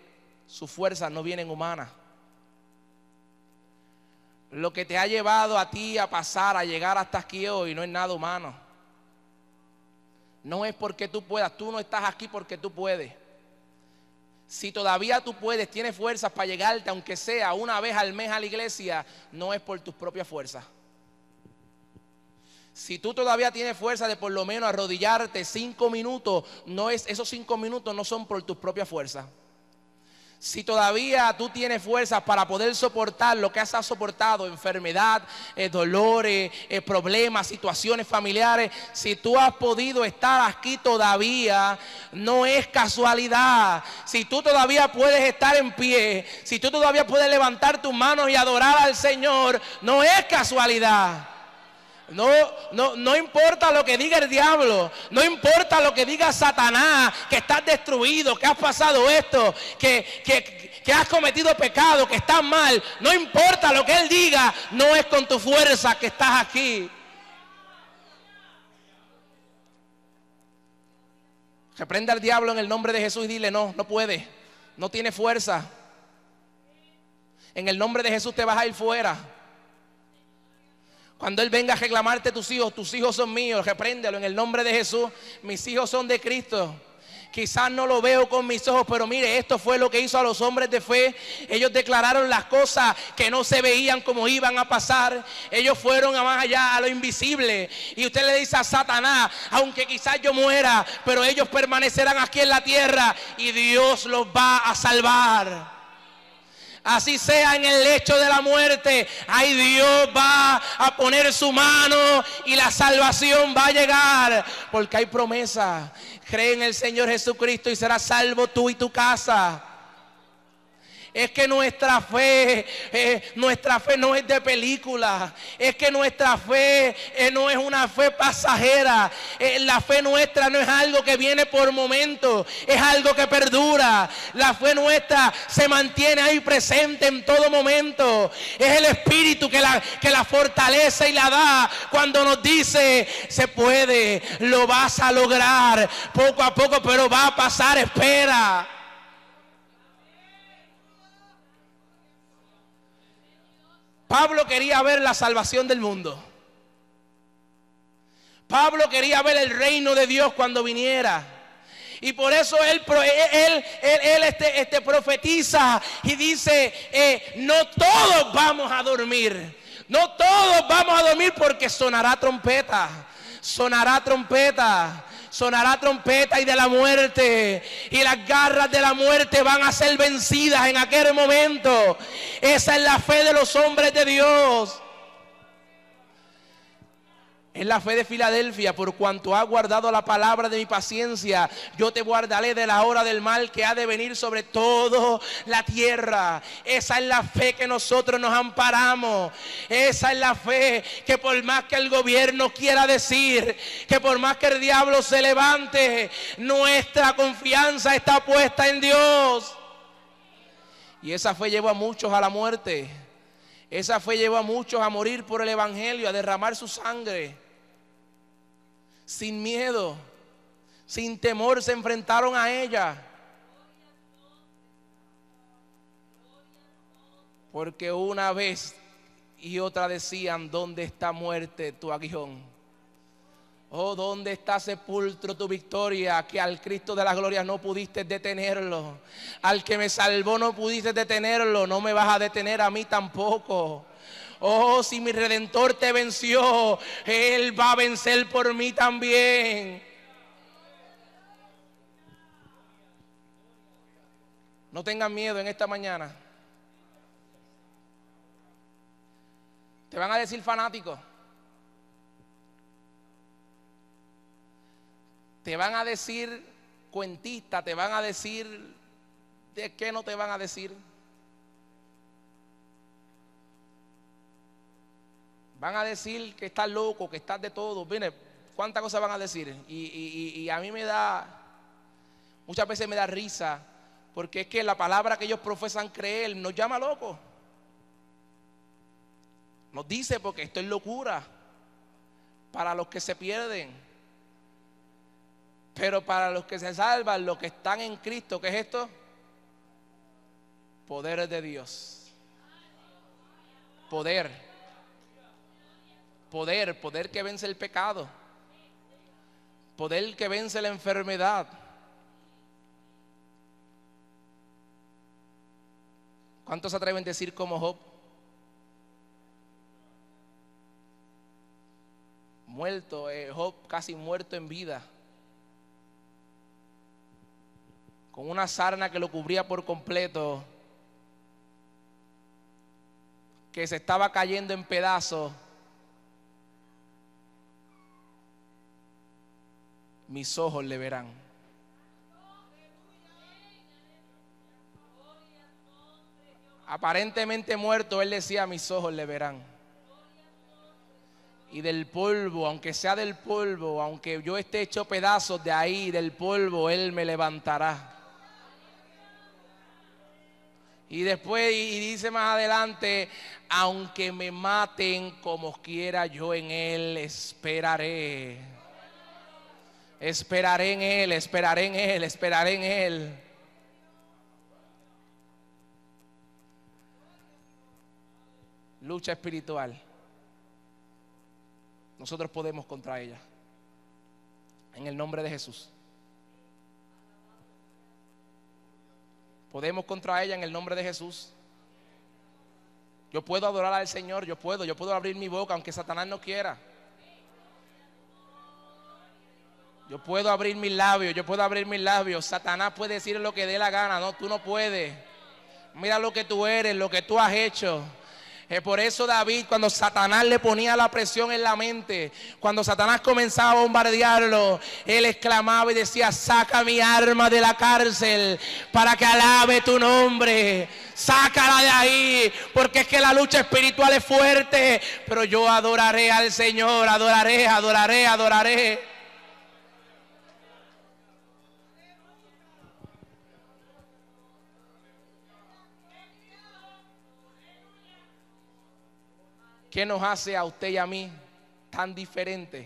sus fuerzas no vienen humanas. Lo que te ha llevado a ti a pasar, a llegar hasta aquí hoy, no es nada humano. No es porque tú puedas. Tú no estás aquí porque tú puedes. Si todavía tú puedes, tienes fuerzas para llegarte, aunque sea una vez al mes a la iglesia, no es por tus propias fuerzas. Si tú todavía tienes fuerza de por lo menos arrodillarte 5 minutos, esos 5 minutos no son por tus propias fuerzas. Si todavía tú tienes fuerzas para poder soportar lo que has soportado, enfermedad, dolores, problemas, situaciones familiares, si tú has podido estar aquí todavía, no es casualidad. Si tú todavía puedes estar en pie, si tú todavía puedes levantar tus manos y adorar al Señor, no es casualidad. No importa lo que diga el diablo, no importa lo que diga Satanás, que estás destruido, que has pasado esto, que has cometido pecado, que estás mal. No importa lo que él diga, no es con tu fuerza que estás aquí. Reprenda al diablo en el nombre de Jesús y dile: no puede, no tiene fuerza. En el nombre de Jesús te vas a ir fuera. Cuando él venga a reclamarte tus hijos son míos, repréndelo en el nombre de Jesús. Mis hijos son de Cristo. Quizás no lo veo con mis ojos, pero mire, esto fue lo que hizo a los hombres de fe. Ellos declararon las cosas que no se veían como iban a pasar. Ellos fueron a más allá, a lo invisible. Y usted le dice a Satanás: aunque quizás yo muera, pero ellos permanecerán aquí en la tierra y Dios los va a salvar. Así sea en el lecho de la muerte, ahí Dios va a poner su mano y la salvación va a llegar. Porque hay promesa. Cree en el Señor Jesucristo y serás salvo tú y tu casa. Es que nuestra fe no es de película. Es que nuestra fe no es una fe pasajera. La fe nuestra no es algo que viene por momentos, es algo que perdura. La fe nuestra se mantiene ahí presente en todo momento. Es el Espíritu que la fortalece y la da cuando nos dice: se puede, lo vas a lograr poco a poco, pero va a pasar, espera. Pablo quería ver la salvación del mundo. Pablo quería ver el reino de Dios cuando viniera. Y por eso él profetiza y dice: no todos vamos a dormir. No todos vamos a dormir, porque sonará trompeta. Sonará trompeta. Sonará trompeta y de la muerte, y las garras de la muerte van a ser vencidas en aquel momento. Esa es la fe de los hombres de Dios. Es la fe de Filadelfia: por cuanto has guardado la palabra de mi paciencia, yo te guardaré de la hora del mal que ha de venir sobre toda la tierra. Esa es la fe que nosotros nos amparamos. Esa es la fe que, por más que el gobierno quiera decir, que por más que el diablo se levante, nuestra confianza está puesta en Dios. Y esa fe llevó a muchos a la muerte. Esa fe llevó a muchos a morir por el evangelio, a derramar su sangre. Sin miedo, sin temor, se enfrentaron a ella. Porque una vez y otra decían: ¿dónde está, muerte, tu aguijón? Oh, ¿dónde está, sepulcro, tu victoria? Que al Cristo de la gloria no pudiste detenerlo. Al que me salvó no pudiste detenerlo. No me vas a detener a mí tampoco. Oh, si mi Redentor te venció, Él va a vencer por mí también. No tengan miedo en esta mañana. Te van a decir fanático. Te van a decir cuentista, te van a decir, ¿de qué no te van a decir? Van a decir que estás loco, que estás de todo. Mire, cuántas cosas van a decir. Y a mí me da, muchas veces me da risa, porque es que la palabra que ellos profesan creer nos llama locos. Nos dice, porque esto es locura para los que se pierden. Pero para los que se salvan, los que están en Cristo, ¿qué es esto? Poder de Dios. Poder que vence el pecado. Poder que vence la enfermedad. ¿Cuántos se atreven a decir como Job? Muerto, Job casi muerto en vida, con una sarna que lo cubría por completo, que se estaba cayendo en pedazos. Mis ojos le verán. Aparentemente muerto, él decía, mis ojos le verán. Y del polvo, aunque sea del polvo, aunque yo esté hecho pedazos, de ahí, del polvo, él me levantará. Y después, y dice más adelante, aunque me maten como quiera, yo en él esperaré. Esperaré en él, esperaré en él, esperaré en él. Lucha espiritual. Nosotros podemos contra ella. En el nombre de Jesús. Podemos contra ella en el nombre de Jesús. Yo puedo adorar al Señor, yo puedo abrir mi boca aunque Satanás no quiera. Yo puedo abrir mis labios, Satanás puede decir lo que dé la gana, no, tú no puedes. Mira lo que tú eres, lo que tú has hecho. Por eso David, cuando Satanás le ponía la presión en la mente, cuando Satanás comenzaba a bombardearlo, él exclamaba y decía, saca mi alma de la cárcel para que alabe tu nombre. Sácala de ahí, porque es que la lucha espiritual es fuerte. Pero yo adoraré al Señor, adoraré. ¿Qué nos hace a usted y a mí tan diferentes?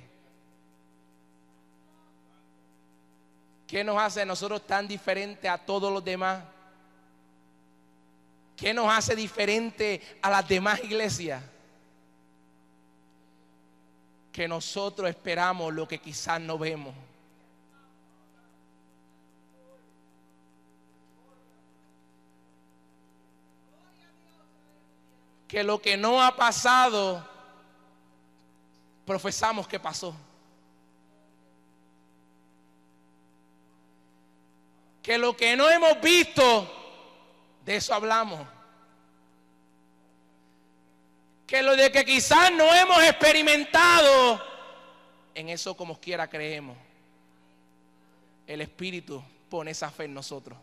¿Qué nos hace a nosotros tan diferentes a todos los demás? ¿Qué nos hace diferente a las demás iglesias? Que nosotros esperamos lo que quizás no vemos. Que lo que no ha pasado, profesamos que pasó. Que lo que no hemos visto, de eso hablamos. Que lo de que quizás no hemos experimentado, en eso como quiera creemos. El Espíritu pone esa fe en nosotros.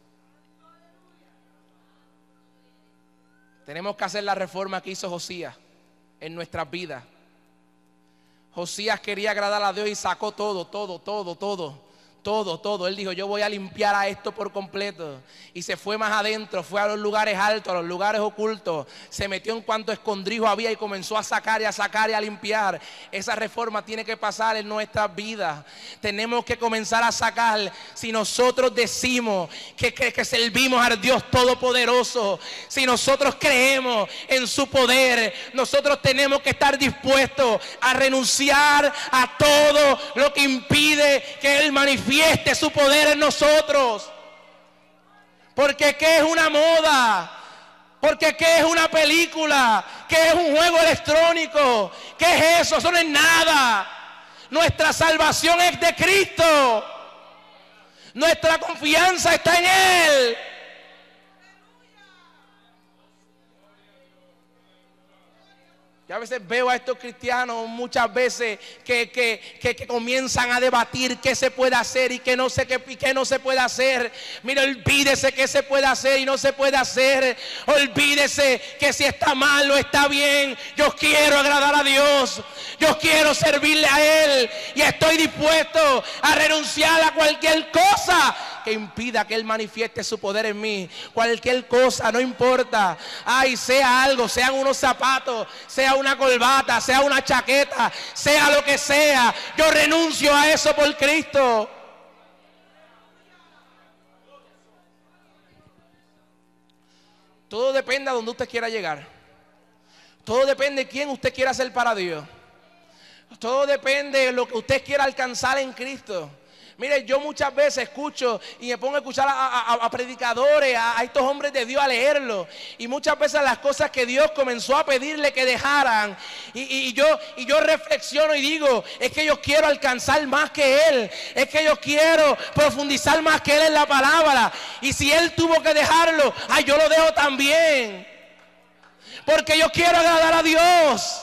Tenemos que hacer la reforma que hizo Josías en nuestras vidas. Josías quería agradar a Dios y sacó todo. Él dijo, yo voy a limpiar a esto por completo. Y se fue más adentro, fue a los lugares altos, a los lugares ocultos. Se metió en cuanto escondrijo había y comenzó a sacar y a limpiar. Esa reforma tiene que pasar en nuestras vidas. Tenemos que comenzar a sacar. Si nosotros decimos que servimos al Dios Todopoderoso, si nosotros creemos en su poder, nosotros tenemos que estar dispuestos a renunciar a todo lo que impide que Él manifieste su poder en nosotros. Porque ¿qué es una moda? Porque ¿qué es una película? ¿Qué es un juego electrónico? ¿Qué es eso? Eso no es nada. Nuestra salvación es de Cristo. Nuestra confianza está en Él. Yo a veces veo a estos cristianos muchas veces que comienzan a debatir qué se puede hacer y qué no se puede hacer. Mira, olvídese qué se puede hacer y no se puede hacer. Olvídese que si está mal o está bien. Yo quiero agradar a Dios. Yo quiero servirle a Él. Y estoy dispuesto a renunciar a cualquier cosa que impida que Él manifieste su poder en mí. Cualquier cosa, no importa. Ay, sea algo, sean unos zapatos, sea una corbata, sea una chaqueta, sea lo que sea. Yo renuncio a eso por Cristo. Todo depende de donde usted quiera llegar. Todo depende de quién usted quiera ser para Dios. Todo depende de lo que usted quiera alcanzar en Cristo. Mire, yo muchas veces escucho y me pongo a escuchar a predicadores, a estos hombres de Dios, a leerlo. Y muchas veces las cosas que Dios comenzó a pedirle que dejaran. Y yo reflexiono y digo, es que yo quiero alcanzar más que Él. Es que yo quiero profundizar más que Él en la palabra. Y si Él tuvo que dejarlo, ay, yo lo dejo también. Porque yo quiero agradar a Dios.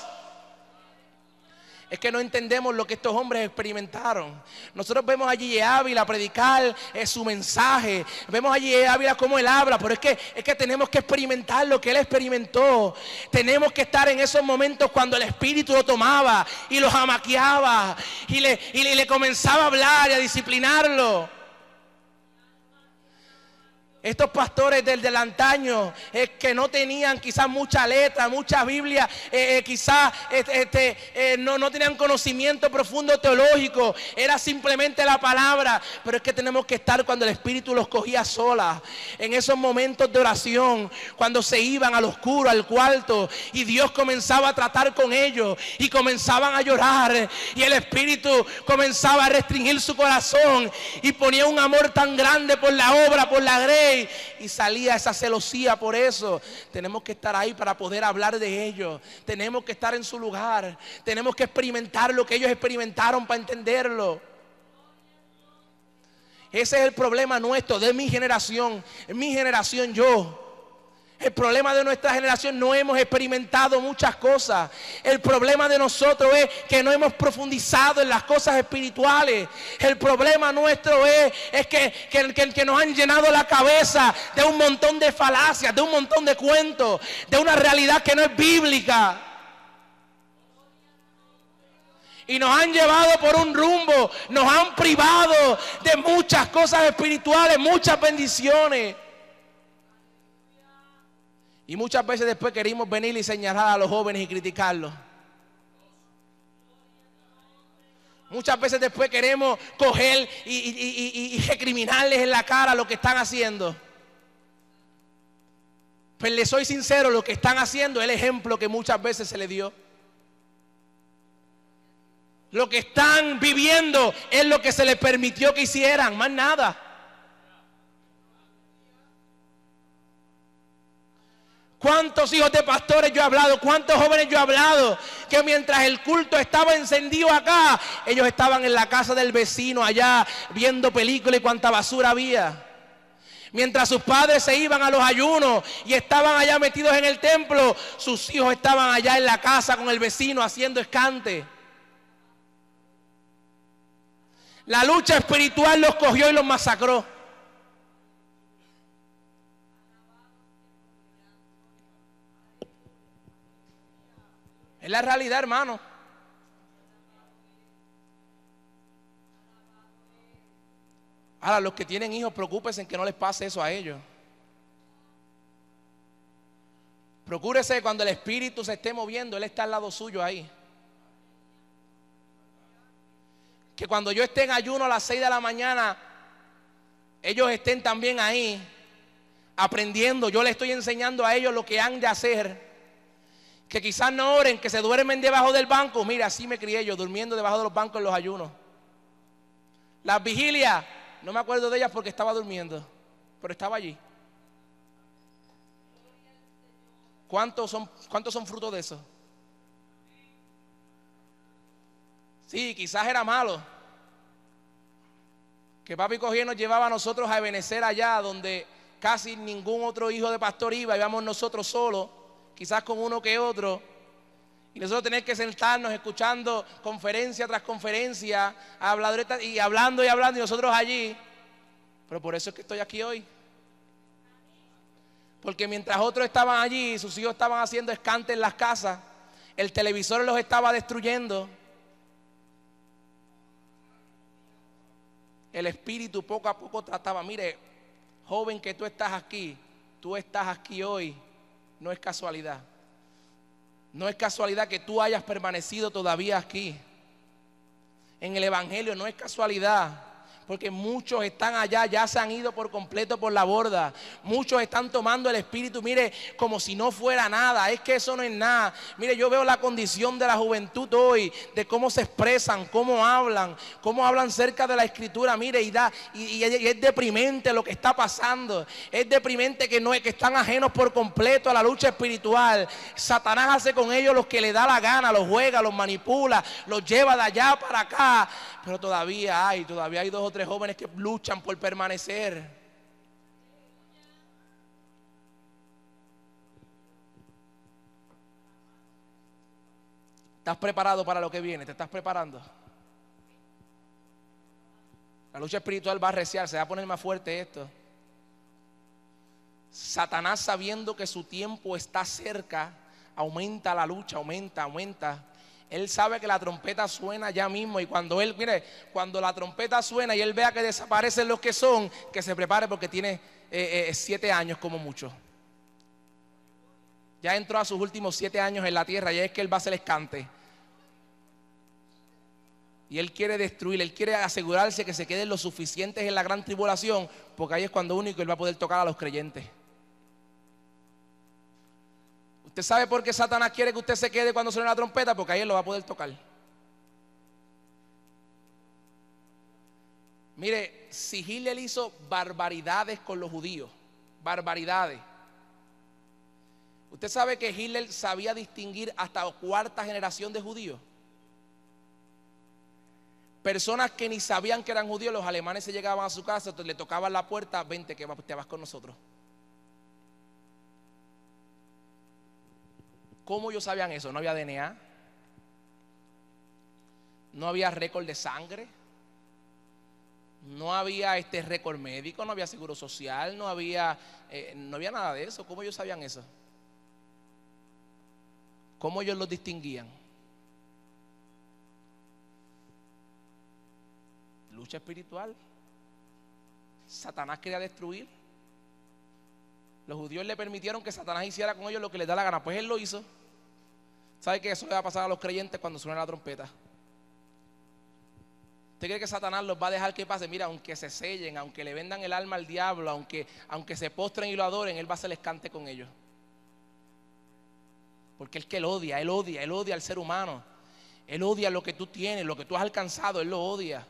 Es que no entendemos lo que estos hombres experimentaron. Nosotros vemos allí a Ávila predicar su mensaje. Vemos allí a Ávila cómo él habla. Pero es que tenemos que experimentar lo que él experimentó. Tenemos que estar en esos momentos cuando el Espíritu lo tomaba y lo jamaqueaba. Y le comenzaba a hablar y a disciplinarlo. Estos pastores del antaño que no tenían quizás mucha letra, mucha Biblia, quizás no tenían conocimiento profundo teológico, era simplemente la palabra. Pero es que tenemos que estar cuando el Espíritu los cogía solas, en esos momentos de oración, cuando se iban al oscuro, al cuarto, y Dios comenzaba a tratar con ellos, y comenzaban a llorar, y el Espíritu comenzaba a restringir su corazón, y ponía un amor tan grande por la obra, por la grey. Y salía esa celosía por eso. Tenemos que estar ahí para poder hablar de ellos. Tenemos que estar en su lugar. Tenemos que experimentar lo que ellos experimentaron para entenderlo. Ese es el problema nuestro, de mi generación. En mi generación el problema de nuestra generación, no hemos experimentado muchas cosas. El problema de nosotros es que no hemos profundizado en las cosas espirituales. El problema nuestro es que nos han llenado la cabeza de un montón de falacias, de un montón de cuentos, de una realidad que no es bíblica. Y nos han llevado por un rumbo, nos han privado de muchas cosas espirituales, muchas bendiciones. Y muchas veces después queremos venir y señalar a los jóvenes y criticarlos. Muchas veces después queremos coger y recriminarles en la cara lo que están haciendo. Pues les soy sincero, lo que están haciendo es el ejemplo que muchas veces se les dio. Lo que están viviendo es lo que se les permitió que hicieran, más nada. ¿Cuántos hijos de pastores yo he hablado? ¿Cuántos jóvenes yo he hablado? Que mientras el culto estaba encendido acá, ellos estaban en la casa del vecino allá viendo películas y cuánta basura había. Mientras sus padres se iban a los ayunos y estaban allá metidos en el templo, sus hijos estaban allá en la casa con el vecino haciendo escante. La lucha espiritual los cogió y los masacró. Es la realidad, hermano. Ahora, los que tienen hijos, preocúpense en que no les pase eso a ellos. Procúrese cuando el Espíritu se esté moviendo, Él está al lado suyo ahí. Que cuando yo esté en ayuno a las 6 de la mañana, ellos estén también ahí, aprendiendo. Yo les estoy enseñando a ellos lo que han de hacer. Que quizás no oren, que se duermen debajo del banco. Mira, así me crié yo, durmiendo debajo de los bancos en los ayunos. Las vigilias, no me acuerdo de ellas porque estaba durmiendo, pero estaba allí. ¿Cuántos son frutos de eso? Sí, quizás era malo. Que papi cogía y nos llevaba a nosotros a Ebenecer allá, donde casi ningún otro hijo de pastor iba, íbamos nosotros solos. Quizás con uno que otro, Y nosotros tenemos que sentarnos escuchando conferencia tras conferencia, habladores y hablando y hablando, y nosotros allí. Pero por eso es que estoy aquí hoy. Porque mientras otros estaban allí, sus hijos estaban haciendo escante en las casas, el televisor los estaba destruyendo. El Espíritu poco a poco trataba, mire, joven, que tú estás aquí hoy, no es casualidad. No es casualidad que tú hayas permanecido todavía aquí. En el Evangelio no es casualidad. Porque muchos están allá, ya se han ido por completo por la borda. Muchos están tomando el Espíritu, mire, como si no fuera nada. Es que eso no es nada. Mire, yo veo la condición de la juventud hoy, de cómo se expresan, cómo hablan cerca de la Escritura. Mire, y es deprimente lo que está pasando. Es deprimente que están ajenos por completo a la lucha espiritual. Satanás hace con ellos lo que le da la gana, los juega, los manipula, los lleva de allá para acá. Pero todavía hay 2 o 3 jóvenes que luchan por permanecer. ¿Estás preparado para lo que viene? ¿Te estás preparando? La lucha espiritual va a arreciar, se va a poner más fuerte esto. Satanás, sabiendo que su tiempo está cerca, aumenta la lucha, aumenta. Él sabe que la trompeta suena ya mismo, y cuando la trompeta suena y él vea que desaparecen los que son, que se prepare, porque tiene 7 años como mucho. Ya entró a sus últimos 7 años en la tierra, y es que él va a hacer escante. Y él quiere destruir, él quiere asegurarse que se queden los suficientes en la gran tribulación, porque ahí es cuando único él va a poder tocar a los creyentes. ¿Usted sabe por qué Satanás quiere que usted se quede cuando suene la trompeta? Porque ahí él lo va a poder tocar. Mire, si Hitler hizo barbaridades con los judíos, barbaridades. ¿Usted sabe que Hitler sabía distinguir hasta 4ª generación de judíos? Personas que ni sabían que eran judíos, los alemanes se llegaban a su casa, le tocaban la puerta, vente que te vas con nosotros. ¿Cómo ellos sabían eso? No había DNA, no había récord de sangre, no había récord médico, no había seguro social, no había nada de eso. ¿Cómo ellos sabían eso? ¿Cómo ellos los distinguían? Lucha espiritual. Satanás quería destruir. Los judíos le permitieron que Satanás hiciera con ellos lo que les da la gana. Pues él lo hizo. ¿Sabe que eso le va a pasar a los creyentes cuando suene la trompeta? ¿Usted cree que Satanás los va a dejar que pase? Mira, aunque se sellen, aunque le vendan el alma al diablo, aunque se postren y lo adoren, él va a hacer escante con ellos. Porque es que él odia al ser humano. Él odia lo que tú tienes, lo que tú has alcanzado, él lo odia.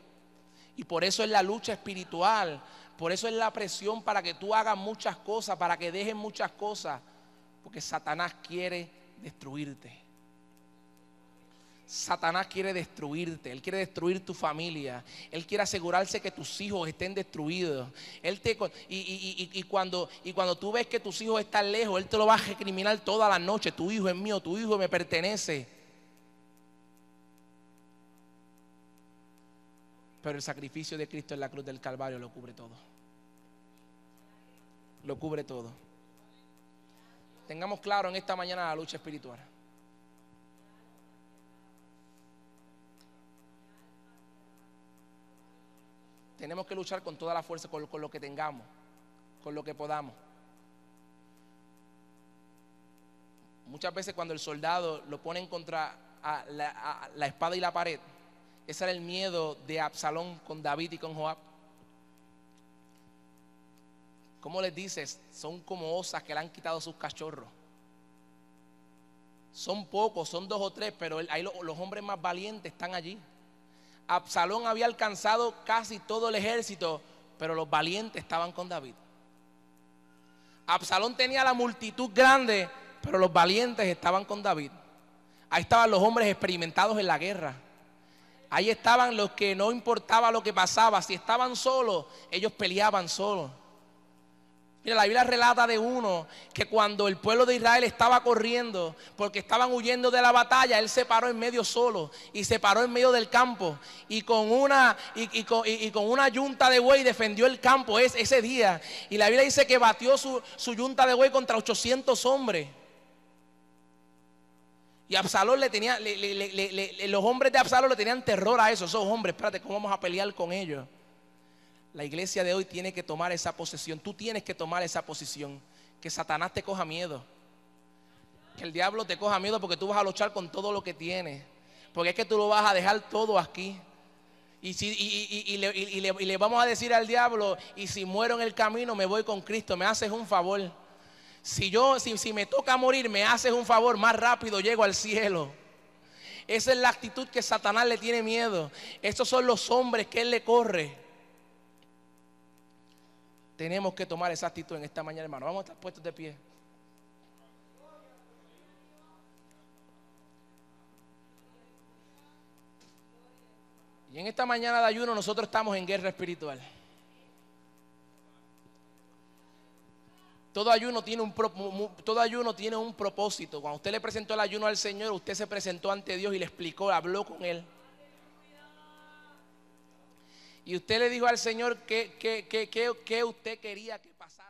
Y por eso es la lucha espiritual. Por eso es la presión para que tú hagas muchas cosas, para que dejes muchas cosas. Porque Satanás quiere destruirte. Satanás quiere destruirte. Él quiere destruir tu familia. Él quiere asegurarse que tus hijos estén destruidos. Y cuando tú ves que tus hijos están lejos, él te lo va a recriminar toda la noche. Tu hijo es mío, tu hijo me pertenece. Pero el sacrificio de Cristo en la cruz del Calvario lo cubre todo. Lo cubre todo. Tengamos claro en esta mañana la lucha espiritual. Tenemos que luchar con toda la fuerza, con lo que tengamos, con lo que podamos. Muchas veces cuando el soldado lo ponen contra la espada y la pared, ese era el miedo de Absalón con David y con Joab. ¿Cómo les dices? Son como osas que le han quitado sus cachorros. Son pocos, son 2 o 3, pero ahí los hombres más valientes están allí. Absalón había alcanzado casi todo el ejército, pero los valientes estaban con David. Absalón tenía la multitud grande, pero los valientes estaban con David. Ahí estaban los hombres experimentados en la guerra. Ahí estaban los que no importaba lo que pasaba. Si estaban solos, ellos peleaban solos. Mira, la Biblia relata de uno que cuando el pueblo de Israel estaba corriendo, porque estaban huyendo de la batalla, él se paró en medio solo y se paró en medio del campo y con una yunta de buey defendió el campo ese día. Y la Biblia dice que batió su yunta de buey contra 800 hombres. Y Absalón le tenía, los hombres de Absalón le tenían terror a esos hombres. Espérate, ¿cómo vamos a pelear con ellos? La iglesia de hoy tiene que tomar esa posesión. Tú tienes que tomar esa posición. Que Satanás te coja miedo. Que el diablo te coja miedo porque tú vas a luchar con todo lo que tienes. Porque es que tú lo vas a dejar todo aquí. Y le vamos a decir al diablo, y si muero en el camino me voy con Cristo, me haces un favor. Si me toca morir, me haces un favor, más rápido llego al cielo. Esa es la actitud que Satanás le tiene miedo. Estos son los hombres que él le corre. Tenemos que tomar esa actitud en esta mañana, hermano. Vamos a estar puestos de pie. Y en esta mañana de ayuno nosotros estamos en guerra espiritual. Todo ayuno tiene un propósito. Cuando usted le presentó el ayuno al Señor, usted se presentó ante Dios y le explicó, habló con Él. Y usted le dijo al Señor que usted quería que pasara.